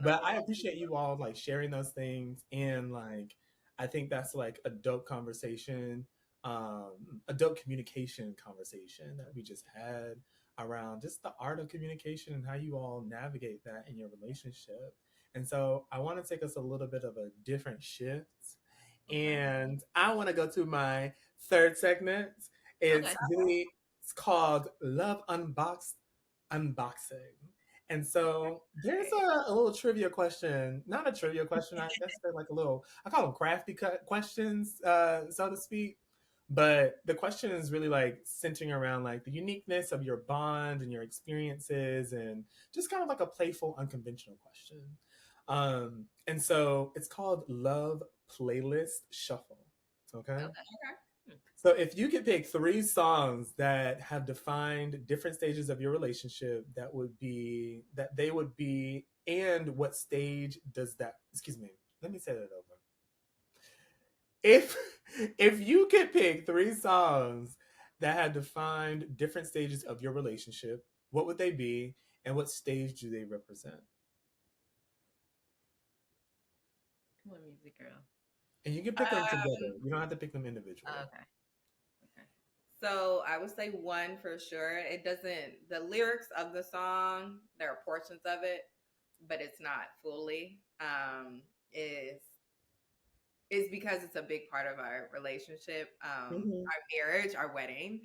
S1: But I appreciate you all like sharing those things, and like I think that's like a dope conversation, a dope communication conversation that we just had around just the art of communication and how you all navigate that in your relationship. And so I want to take us a little bit of a different shift, and I want to go to my third segment. It's called Love Unbxing. And so there's a little trivia question, not a trivia question. I guess they're like I call them crafty questions, so to speak. But the question is really like centering around like the uniqueness of your bond and your experiences, and just kind of like a playful, unconventional question. And so it's called Love playlist shuffle. Okay.
S3: Okay.
S1: So if you could pick 3 songs that have defined different stages of your relationship, that they would be, and what stage does that? Excuse me. Let me say that over. If if you could pick 3 songs that had defined different stages of your relationship, what would they be, and what stage do they represent?
S3: Come on, music girl.
S1: And you can pick them together. You don't have to pick them individually.
S3: Okay.
S2: So I would say one for sure. It doesn't, the lyrics of the song, there are portions of it, but it's not fully. Is because it's a big part of our relationship. Our marriage, our wedding,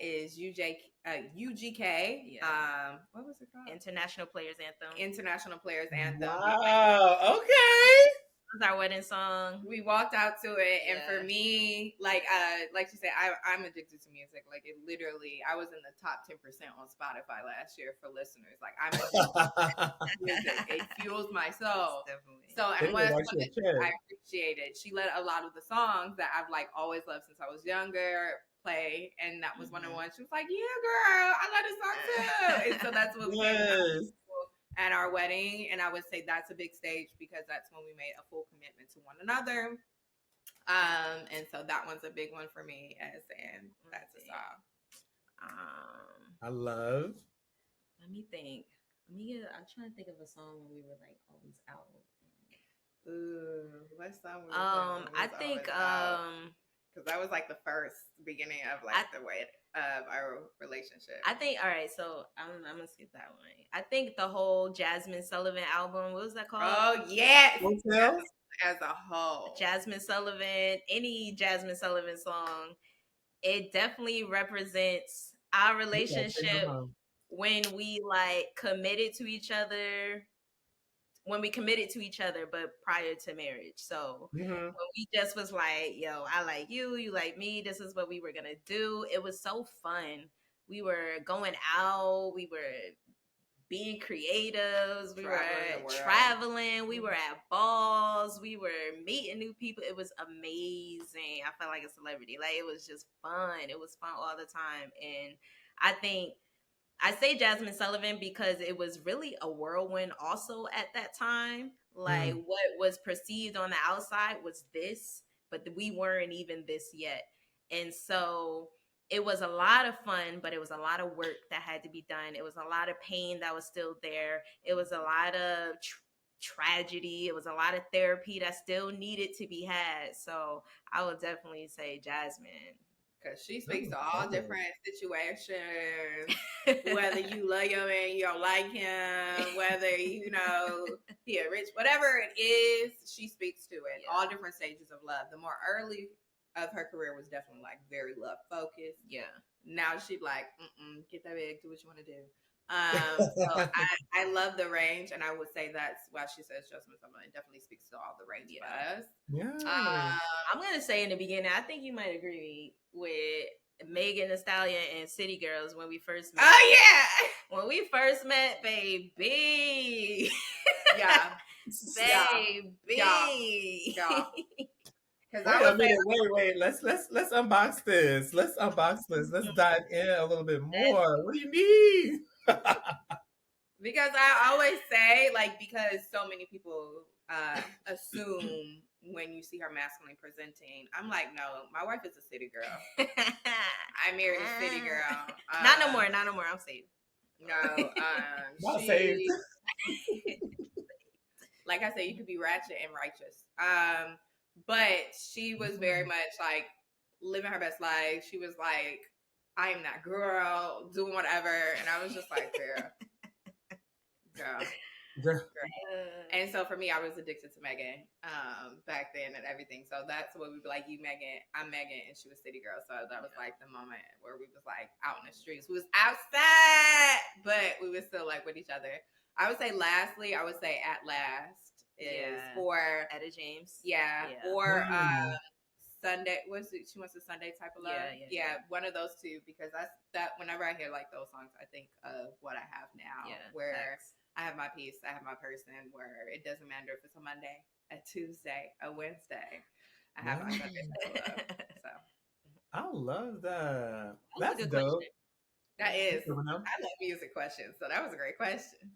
S2: is UGK.
S3: Yeah.
S2: What was it called?
S3: International Players Anthem.
S2: International Players Anthem.
S1: Wow. Okay.
S3: It's our wedding song.
S2: We walked out to it, and for me, like you said, I'm addicted to music. Like, it literally, I was in the top 10% on Spotify last year for listeners. Like, I'm addicted to music. It fuels my soul.
S3: Definitely.
S2: So, and what I appreciated, she let a lot of the songs that I've like always loved since I was younger play, and that was one of the ones. She was like, "Yeah, girl, I love this song too." And so that's what we at our wedding, and I would say that's a big stage because that's when we made a full commitment to one another. And so that one's a big one for me, as in that's a song.
S1: I love.
S3: Let me think. I'm trying to think of a song when we were like always out.
S2: Ooh, what song?
S3: I think
S2: because that was like the first beginning of like the way of our relationship.
S3: I think, all right, so I'm gonna skip that one. I think the whole Jasmine Sullivan album, what was that called?
S2: Oh yes, as a whole,
S3: Jasmine Sullivan, any Jasmine Sullivan song, it definitely represents our relationship when we like committed to each other. When we committed to each other, but prior to marriage. So when we just was like, yo, I like you, you like me, this is what we were gonna do. It was so fun. We were going out, we were being creatives, we were traveling, we were at balls, we were meeting new people. It was amazing. I felt like a celebrity. Like, it was just fun. It was fun all the time. And I think I say Jasmine Sullivan because it was really a whirlwind also at that time. Like, what was perceived on the outside was this, but we weren't even this yet. And so it was a lot of fun, but it was a lot of work that had to be done. It was a lot of pain that was still there. It was a lot of tragedy. It was a lot of therapy that still needed to be had. So I would definitely say Jasmine.
S2: Because she speaks to all different situations, whether you love your man, you don't like him, whether, you know, he a rich, whatever it is, she speaks to it. All different stages of love. The more early of her career was definitely like very love focused.
S3: Yeah.
S2: Now she's like, get that bag, do what you want to do. So I love the range, and I would say that's why she says Jasmine Sullivan. It definitely speaks to all the range of us.
S1: Yeah.
S3: I'm gonna say in the beginning, I think you might agree with Megan Thee Stallion and City Girls when we first met.
S2: Oh yeah,
S3: when we first met, baby.
S2: Yeah,
S3: baby.
S2: Yeah.
S1: Wait. Let's unbox this. Let's dive in a little bit more. What do you mean?
S2: Because I always say, like, because so many people assume when you see her masculine presenting, I'm like, no, my wife is a city girl. I married a city girl.
S3: Not no more. I'm saved.
S2: No,
S1: not saved.
S2: Like I said, you could be ratchet and righteous. But she was very much like living her best life. She was like, I am that girl, doing whatever. And I was just like, girl. And so for me, I was addicted to Megan back then and everything. So that's what we'd be like, you Megan, I'm Megan, and she was City Girl. So that was like the moment where we was like out in the streets. We was outside, but we was still like with each other. I would say lastly, I would say At Last is for
S3: Etta James.
S2: Or Sunday. What's it? She wants a Sunday type of love. Yeah, one of those two, because that's that. Whenever I hear like those songs, I think of what I have now, where I have my piece. I have my person where it doesn't matter if it's a Monday, a Tuesday, a Wednesday. I have my Sunday solo. So
S1: I love that.
S3: That was a good question.
S2: That is. I love music questions, so that was a great question.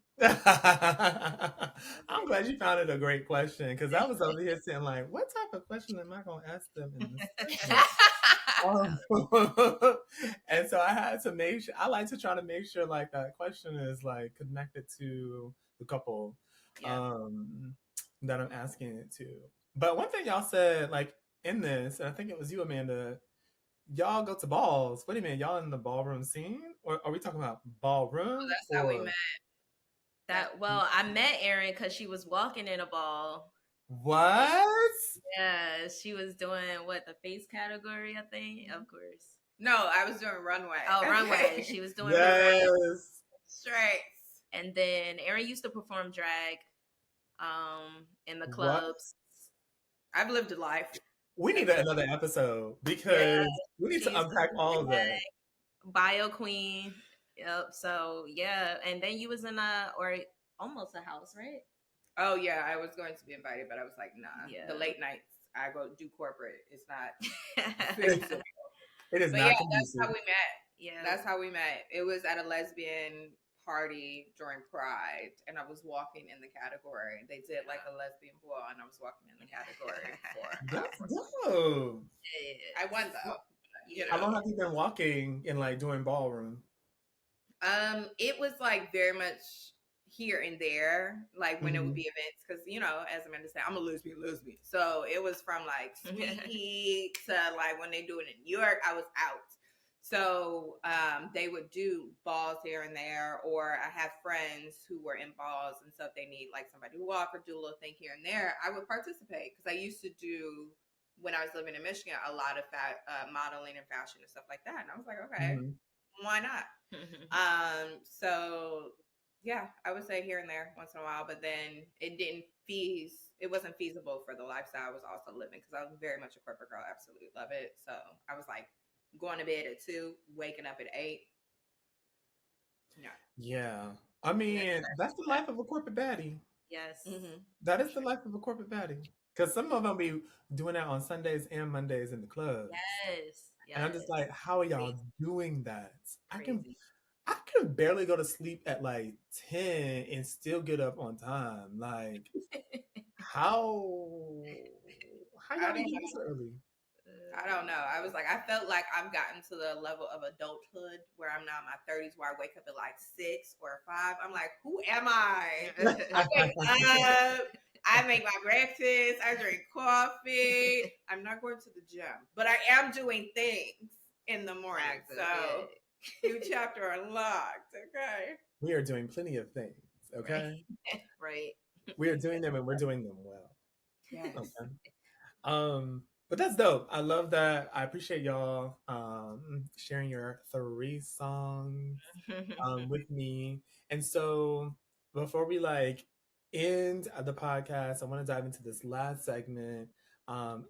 S1: I'm glad you found it a great question because I was over here saying like, what type of question am I going to ask them in this segment? And so I had to make sure. I like to try to make sure like that question is like connected to the couple that I'm asking it to. But one thing y'all said like in this, and I think it was you, Amanda. Y'all go to balls. What do you mean? Y'all in the ballroom scene, or are we talking about ballroom?
S2: That's how we met.
S3: I met Erin because she was walking in a ball.
S1: What?
S3: Yeah, she was doing the face category, I think. Of course.
S2: No, I was doing runway.
S3: Oh, runway. She was doing
S1: runway.
S2: Straight.
S3: And then Erin used to perform drag in the clubs.
S2: I've lived a life.
S1: We need another episode because we need to unpack all of that.
S3: Bio queen. Yep. So yeah, and then you was in almost a house, right?
S2: Oh yeah, I was going to be invited, but I was like, nah. Yeah. The late nights, I go do corporate. It's not.
S1: It is
S2: but
S1: not.
S2: Yeah, that's how we met. Yeah, that's how we met. It was at a lesbian party during Pride, and I was walking in the category. They did like a lesbian ball, and I was walking in the category for.
S1: That's dope.
S2: I won though.
S1: How long have you been walking in like doing ballroom?
S2: It was like very much here and there, like when it would be events, because as Amanda said, I'm a lesbian. So it was from like Sweet Heat to like when they do it in New York, I was out. So they would do balls here and there, or I have friends who were in balls, and so if they need like somebody to walk or do a little thing here and there, I would participate because I used to do, when I was living in Michigan, a lot of modeling and fashion and stuff like that, and I was like, okay, why not? So yeah, I would say here and there once in a while, but then it wasn't feasible for the lifestyle I was also living, because I was very much a corporate girl. I absolutely love it. So I was like going to bed at 2, waking up at 8.
S1: Yeah. I mean, that's the life of a corporate baddie.
S3: Yes.
S1: That is the life of a corporate baddie. Because some of them be doing that on Sundays and Mondays in the club.
S3: Yes.
S1: And I'm just like, how are y'all doing that? I can barely go to sleep at like 10 and still get up on time. Like, how y'all get up so early?
S2: I don't know. I was like, I felt like I've gotten to the level of adulthood where I'm now in my 30s, where I wake up at like 6 or 5. I'm like, who am I? I wake up, I make my breakfast, I drink coffee. I'm not going to the gym, but I am doing things in the morning. So, new chapter unlocked. Okay.
S1: We are doing plenty of things. Okay.
S3: Right.
S1: We are doing them, and we're doing them well.
S2: Yes.
S1: Okay. But that's dope. I love that. I appreciate y'all sharing your 3 songs with me. And so before we like end the podcast, I want to dive into this last segment.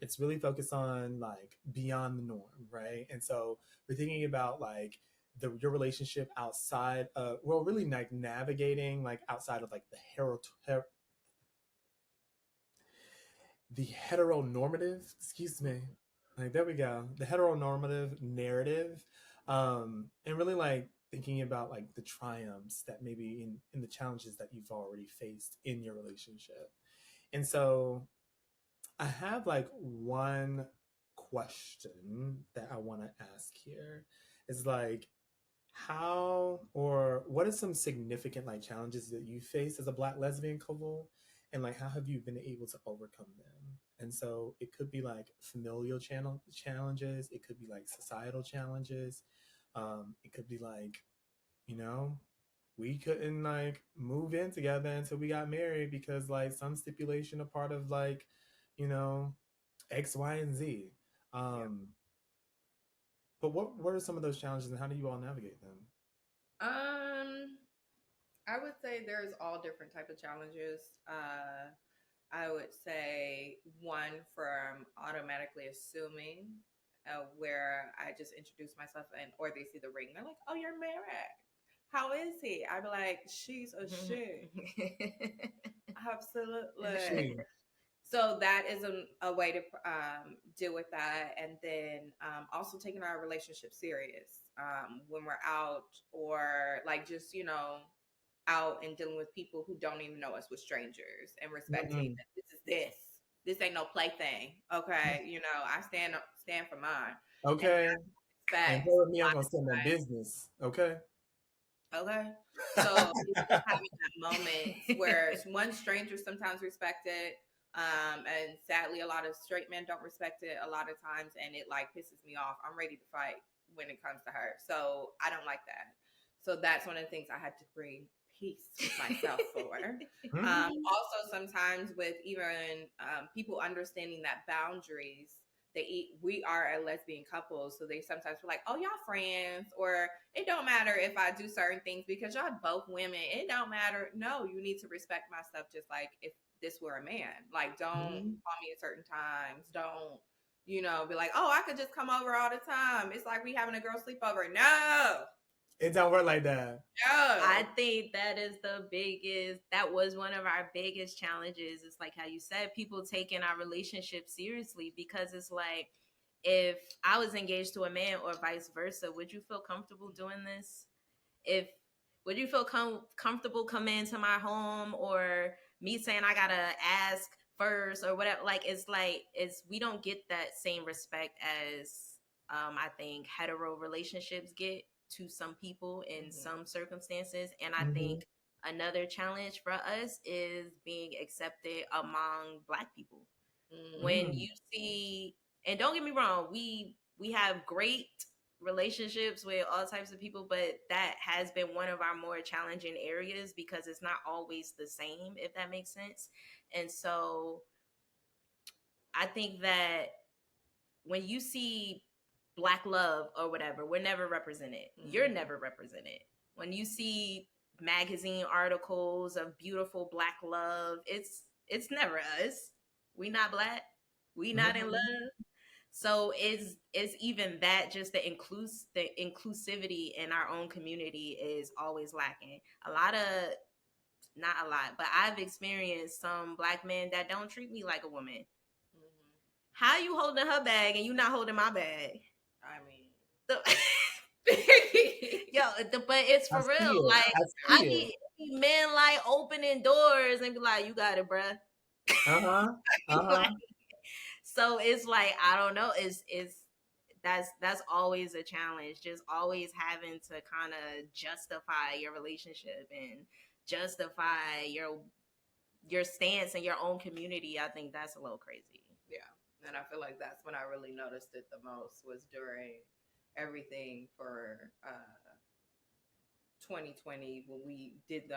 S1: It's really focused on like beyond the norm, right? And so we're thinking about like your relationship outside of, well, really like navigating like outside of like the heteronormative, excuse me, like there we go, the heteronormative narrative, and really like thinking about like the triumphs that maybe in the challenges that you've already faced in your relationship. And so I have like one question that I want to ask here is like, how or what are some significant like challenges that you face as a Black lesbian couple, and like how have you been able to overcome them? And so it could be like familial challenges, it could be like societal challenges, it could be like, we couldn't like move in together until we got married because like some stipulation a part of like, X, Y, and Z. But what are some of those challenges, and how do you all navigate them?
S2: I would say there's all different type of challenges. I would say one from automatically assuming where I just introduce myself or they see the ring, they're like, "Oh, you're married." how is he? I'd be like, she's a she. Absolutely.
S1: She.
S2: So that is a way to deal with that. And then also taking our relationship serious when we're out or like just, out and dealing with people who don't even know us with strangers and respecting that this is this. This ain't no plaything. Okay. I stand for mine.
S1: Okay. And
S2: Respect.
S1: with me, I'm gonna stand on business. Okay.
S2: Okay. So it's just having that moment where one stranger sometimes respect it. And sadly a lot of straight men don't respect it a lot of times and it like pisses me off. I'm ready to fight when it comes to her. So I don't like that. So that's one of the things I had to bring peace with myself for. Also sometimes with even people understanding that boundaries we are a lesbian couple, so they sometimes feel like, oh, y'all friends, or it don't matter if I do certain things because y'all both women. It don't matter. No, you need to respect my stuff just like if this were a man. Like, don't call me at certain times. Don't, be like, oh, I could just come over all the time. It's like we having a girl sleepover. No.
S1: It don't work like that.
S2: No.
S3: I think that was one of our biggest challenges. It's like how you said, people taking our relationship seriously, because it's like, if I was engaged to a man or vice versa, would you feel comfortable doing this? Would you feel comfortable coming into my home, or me saying I gotta ask first or whatever? We don't get that same respect as I think hetero relationships get to some people in some circumstances. And I think another challenge for us is being accepted among Black people. When you see, and don't get me wrong, we have great relationships with all types of people, but that has been one of our more challenging areas because it's not always the same, if that makes sense. And so I think that when you see Black love or whatever, we're never represented. You're never represented. When you see magazine articles of beautiful Black love, it's never us. We not Black. We not in love. So it's even that, just the inclusivity in our own community is always lacking. Not a lot, but I've experienced some Black men that don't treat me like a woman. How you holding her bag and you not holding my bag?
S2: I mean,
S3: but it's for real. Like, I mean, men like opening doors and be like, "You got it, bruh." So it's like, I don't know. That's always a challenge. Just always having to kind of justify your relationship and justify your stance in your own community. I think that's a little crazy.
S2: Yeah. And I feel like that's when I really noticed it the most, was during everything for 2020 when we did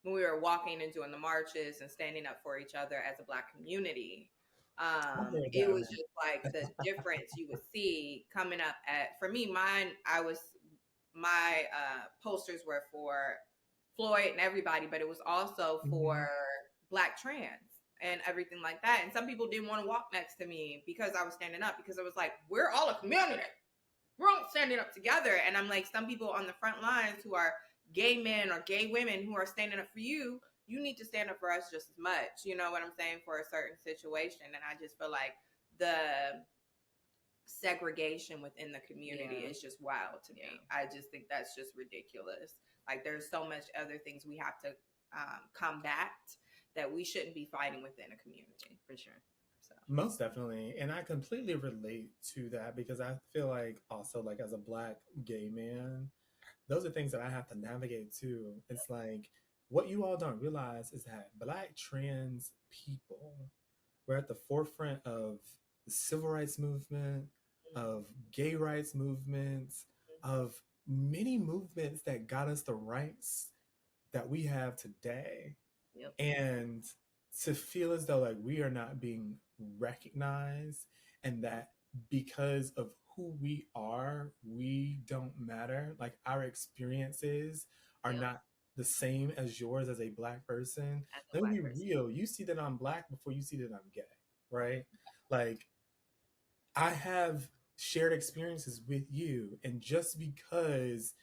S2: when we were walking and doing the marches and standing up for each other as a Black community. It was just like the difference you would see coming up for me, my posters were for Floyd and everybody, but it was also for Black trans and everything like that. And some people didn't want to walk next to me because I was standing up, because I was like, we're all a community. We're all standing up together. And I'm like, some people on the front lines who are gay men or gay women who are standing up for you, you need to stand up for us just as much. You know what I'm saying? For a certain situation. And I just feel like the segregation within the community is just wild to me. I just think that's just ridiculous. Like, there's so much other things we have to combat that we shouldn't be fighting within a community, for sure. So.
S1: Most definitely. And I completely relate to that, because I feel like also, like, as a Black gay man, those are things that I have to navigate too. It's like, what you all don't realize is that Black trans people were at the forefront of the civil rights movement, of gay rights movements, of many movements that got us the rights that we have today. And to feel as though like we are not being recognized, and that because of who we are, we don't matter. Like, our experiences are not the same as yours as a Black person. Let me be real. You see that I'm Black before you see that I'm gay, right? Like, I have shared experiences with you, and just because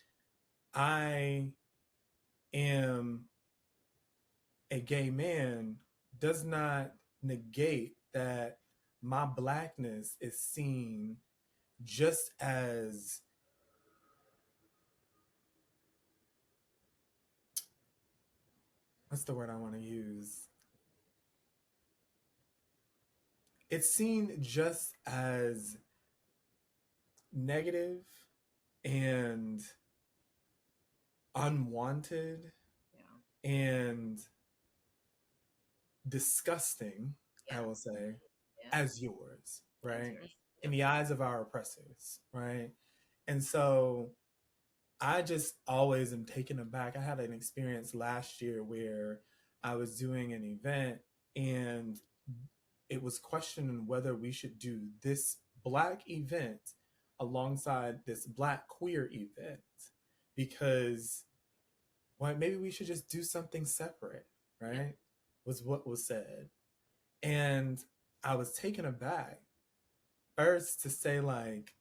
S1: I am a gay man does not negate that my blackness is seen just as what's the word I want to use? It's seen just as negative and unwanted and disgusting, I will say, as yours, right? In the eyes of our oppressors, right? And so I just always am taken aback. I had an experience last year where I was doing an event and it was questioning whether we should do this Black event alongside this Black queer event because well, maybe we should just do something separate, right? Was what was said. And I was taken aback first to say, like,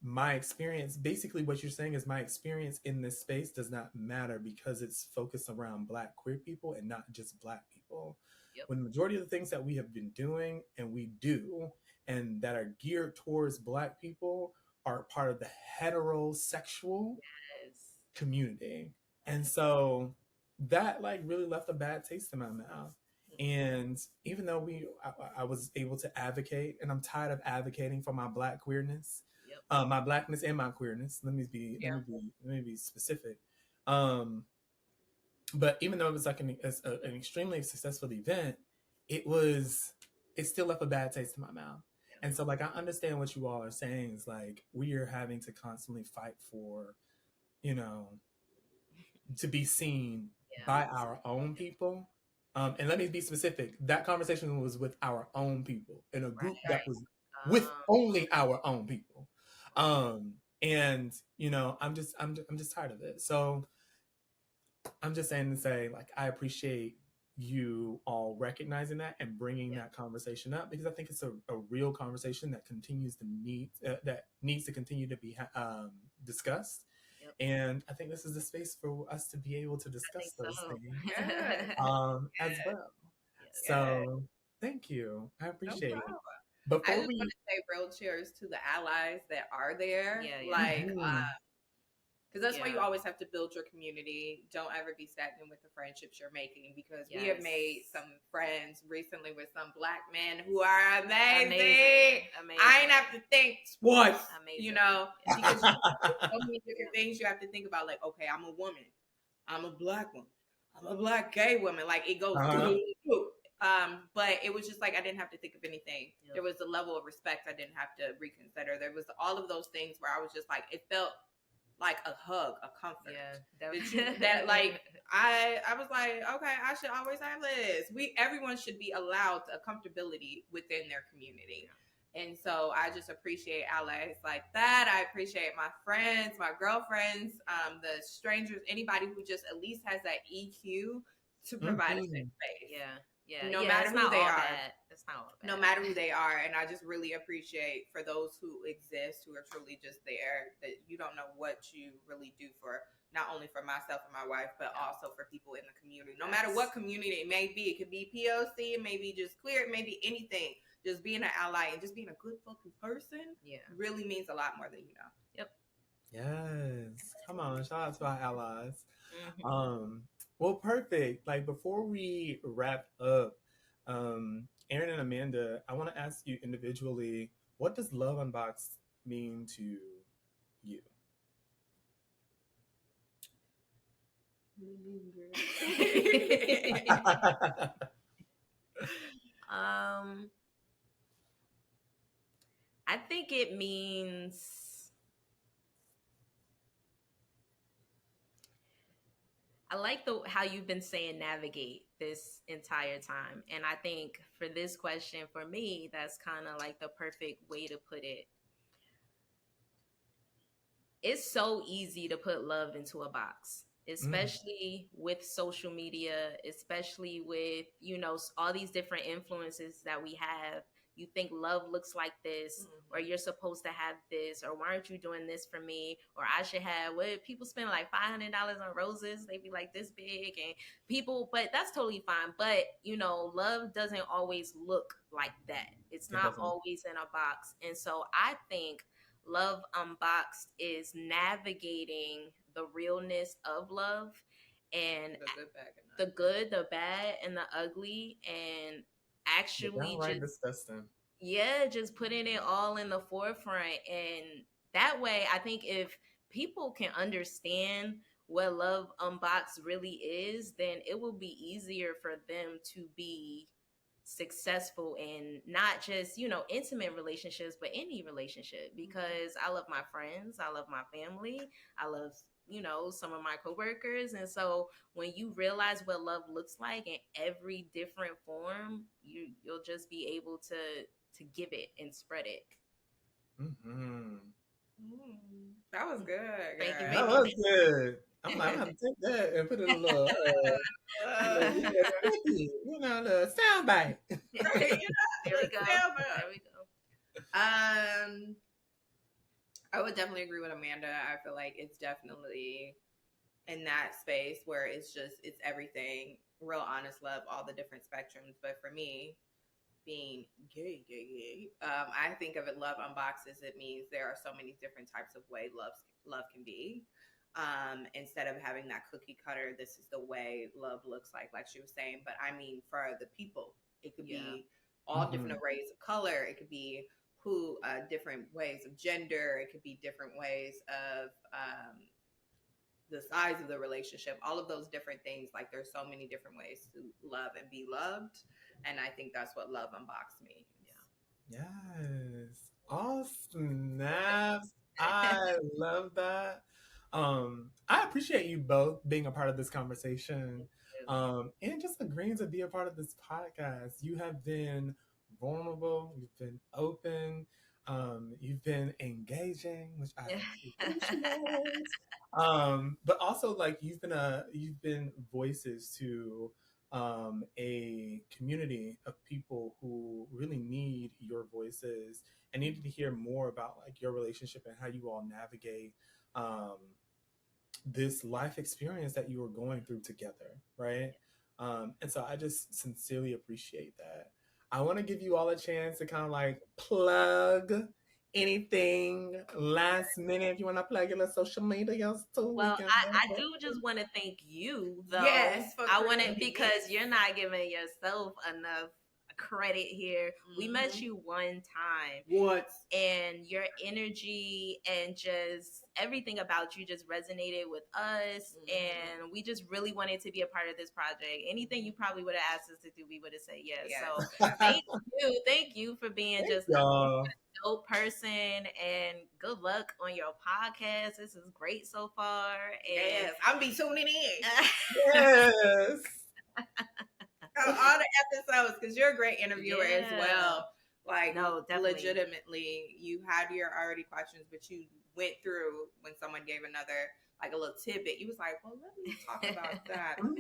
S1: my experience, basically what you're saying is my experience in this space does not matter because it's focused around Black queer people and not just Black people. When the majority of the things that we have been doing and we do and that are geared towards Black people are part of the heterosexual community. And so that like really left a bad taste in my mouth. And even though I was able to advocate, and I'm tired of advocating for my Black queerness, my Blackness and my queerness. Let me be specific. But even though it was like an extremely successful event, it still left a bad taste in my mouth. And so like I understand what you all are saying is like we are having to constantly fight for, you know, to be seen by our own people. And let me be specific. That conversation was with our own people in a group that was with only our own people. And you know, I'm just tired of it. So I'm just saying to say, like, I appreciate you all recognizing that and bringing that conversation up because I think it's a real conversation that continues to that needs to continue to be discussed. And I think this is the space for us to be able to discuss those things as well. So thank you. I appreciate it.
S2: Before I just want to say real cheers to the allies that are there. Because that's why you always have to build your community. Don't ever be stagnant with the friendships you're making because we have made some friends recently with some Black men who are amazing. I ain't have to think twice, you know, because so many different things you have to think about. Like, okay, I'm a woman. I'm a Black woman. I'm a Black gay woman. Like, it goes but it was just like I didn't have to think of anything. There was a level of respect I didn't have to reconsider. There was all of those things where I was just like, it felt like a hug, a comfort. That like I was like, okay, I should always have this. Everyone should be allowed a comfortability within their community. And so I just appreciate allies like that. I appreciate my friends, my girlfriends, the strangers, anybody who just at least has that EQ to provide a safe space. No matter who they are. It's not all bad. No matter who they are. And I just really appreciate for those who exist, who are truly just there, that you don't know what you really do for not only for myself and my wife, but also for people in the community. No matter what community it may be. It could be POC, it may be just queer, it may be anything. Just being an ally and just being a good fucking person really means a lot more than you know.
S1: Yes. Come on, shout out to our allies. Well, perfect. Like before we wrap up, Erin and Amanda, I want to ask you individually, what does Love Unbxd mean to you?
S3: I think it means I like how you've been saying navigate this entire time. And I think for this question, for me, that's kind of like the perfect way to put it. It's so easy to put love into a box, especially with social media, especially with, you know, all these different influences that we have. you think love looks like this, or you're supposed to have this, or why aren't you doing this for me, or I should have, what, people spend like $500 on roses, they be like this big, and people, but that's totally fine. But you know, love doesn't always look like that. It's not always in a box. And so I think Love Unboxed is navigating the realness of love, and the good, the bad, and the ugly, and actually
S1: disgusting.
S3: Yeah, just putting it all in the forefront. And that way, I think if people can understand what Love Unboxed really is, then it will be easier for them to be successful in not just, you know, intimate relationships, but any relationship. Because I love my friends, I love my family, I love, you know, some of my coworkers. And so when you realize what love looks like in every different form, you'll just be able to give it and spread it.
S2: That was good.
S3: Thank you,
S1: baby. That was good. I'm like, I'm gonna take that and put it in a little, you know, the sound bite.
S3: There we go. There we go.
S2: I would definitely agree with Amanda. I feel like it's definitely in that space where it's everything, real honest love, all the different spectrums. But for me, being gay, I think of it, Love Unboxes, it means there are so many different types of way love can be. Instead of having that cookie cutter, this is the way love looks like she was saying. But I mean, for the people, it could be all different arrays of color. It could be different ways of gender. It could be different ways of the size of the relationship, all of those different things. Like, there's so many different ways to love and be loved. And I think that's what Love Unboxed means.
S1: Yes. All snaps. I love that. I appreciate you both being a part of this conversation. And just agreeing to be a part of this podcast. You have been vulnerable, you've been open, you've been engaging, which I appreciate. But also, like, you've been voices to a community of people who really need your voices and needed to hear more about like your relationship and how you all navigate this life experience that you were going through together, right? And so I just sincerely appreciate that. I want to give you all a chance to kind of like plug anything last minute. If you want to plug your social media too.
S3: Well, I do just want to thank you, though. Yes, I want to, because you're not giving yourself enough credit here. We met you one time
S2: once,
S3: and your energy and just everything about you just resonated with us, and we just really wanted to be a part of this project. Anything you probably would have asked us to do, we would have said yes. So thank you for being just a dope person, and good luck on your podcast. This is great so far. And
S2: yes, I'll be tuning in.
S1: Yes.
S2: All the episodes, because you're a great interviewer as well. Like, no, legitimately, you had your already questions, but you went through when someone gave another, like, a little tidbit. You was like, well, let me talk about that. Let's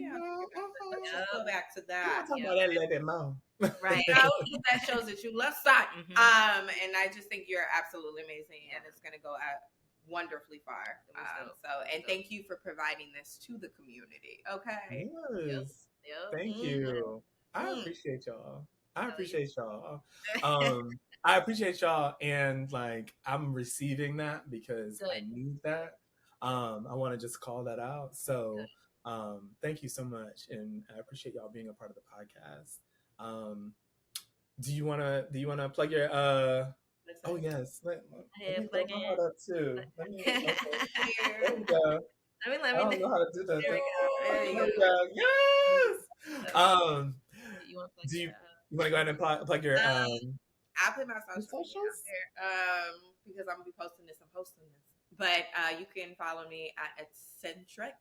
S2: just go back to that.
S1: Talk about that a little bit more.
S2: Right. You know, that shows that you love something. And I just think you're absolutely amazing, and it's going to go out wonderfully far. And thank you for providing this to the community. Okay.
S1: Yes. Thank you. I appreciate y'all. I appreciate y'all. I appreciate y'all, and like, I'm receiving that because I need that. I want to just call that out. So thank you so much, and I appreciate y'all being a part of the podcast. Do you wanna plug your oh yes. Let me plug my heart up too. Let me there we go. I don't know how to do that. There we go. Yes. You want to go ahead and plug your
S2: I'll put my socials there because I'm gonna be posting this. But you can follow me at Eccentric,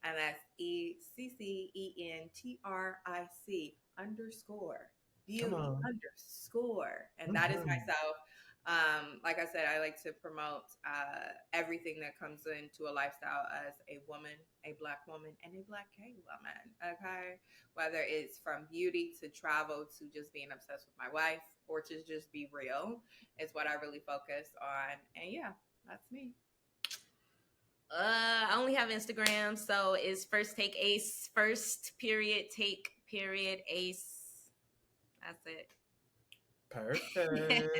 S2: and that's ECCENTRIC _view _, and that is myself. Like I said, I like to promote everything that comes into a lifestyle as a woman, a Black woman, and a Black gay woman. Okay, whether it's from beauty to travel to just being obsessed with my wife or to just be real, is what I really focus on. And yeah, that's me.
S3: I only have Instagram, so it's first take ace, first period take period ace. That's it.
S1: Perfect.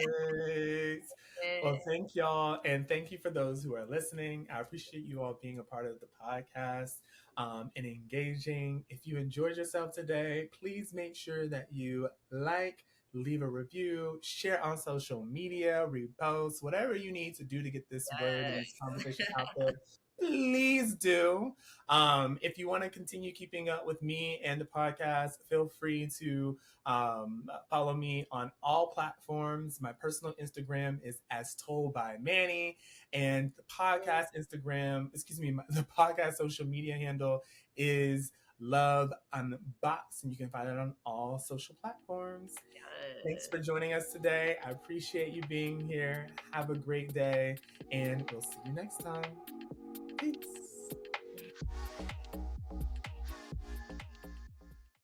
S1: Well, thank y'all. And thank you for those who are listening. I appreciate you all being a part of the podcast and engaging. If you enjoyed yourself today, please make sure that you like, leave a review, share on social media, repost, whatever you need to do to get this word and this conversation out there. Please do. If you want to continue keeping up with me and the podcast, feel free to follow me on all platforms. My personal Instagram is as told by Manny, and the podcast Instagram, the podcast social media handle is Love Unbxd, and you can find it on all social platforms. Thanks for joining us today. I appreciate you being here. Have a great day, and we'll see you next time. Peace.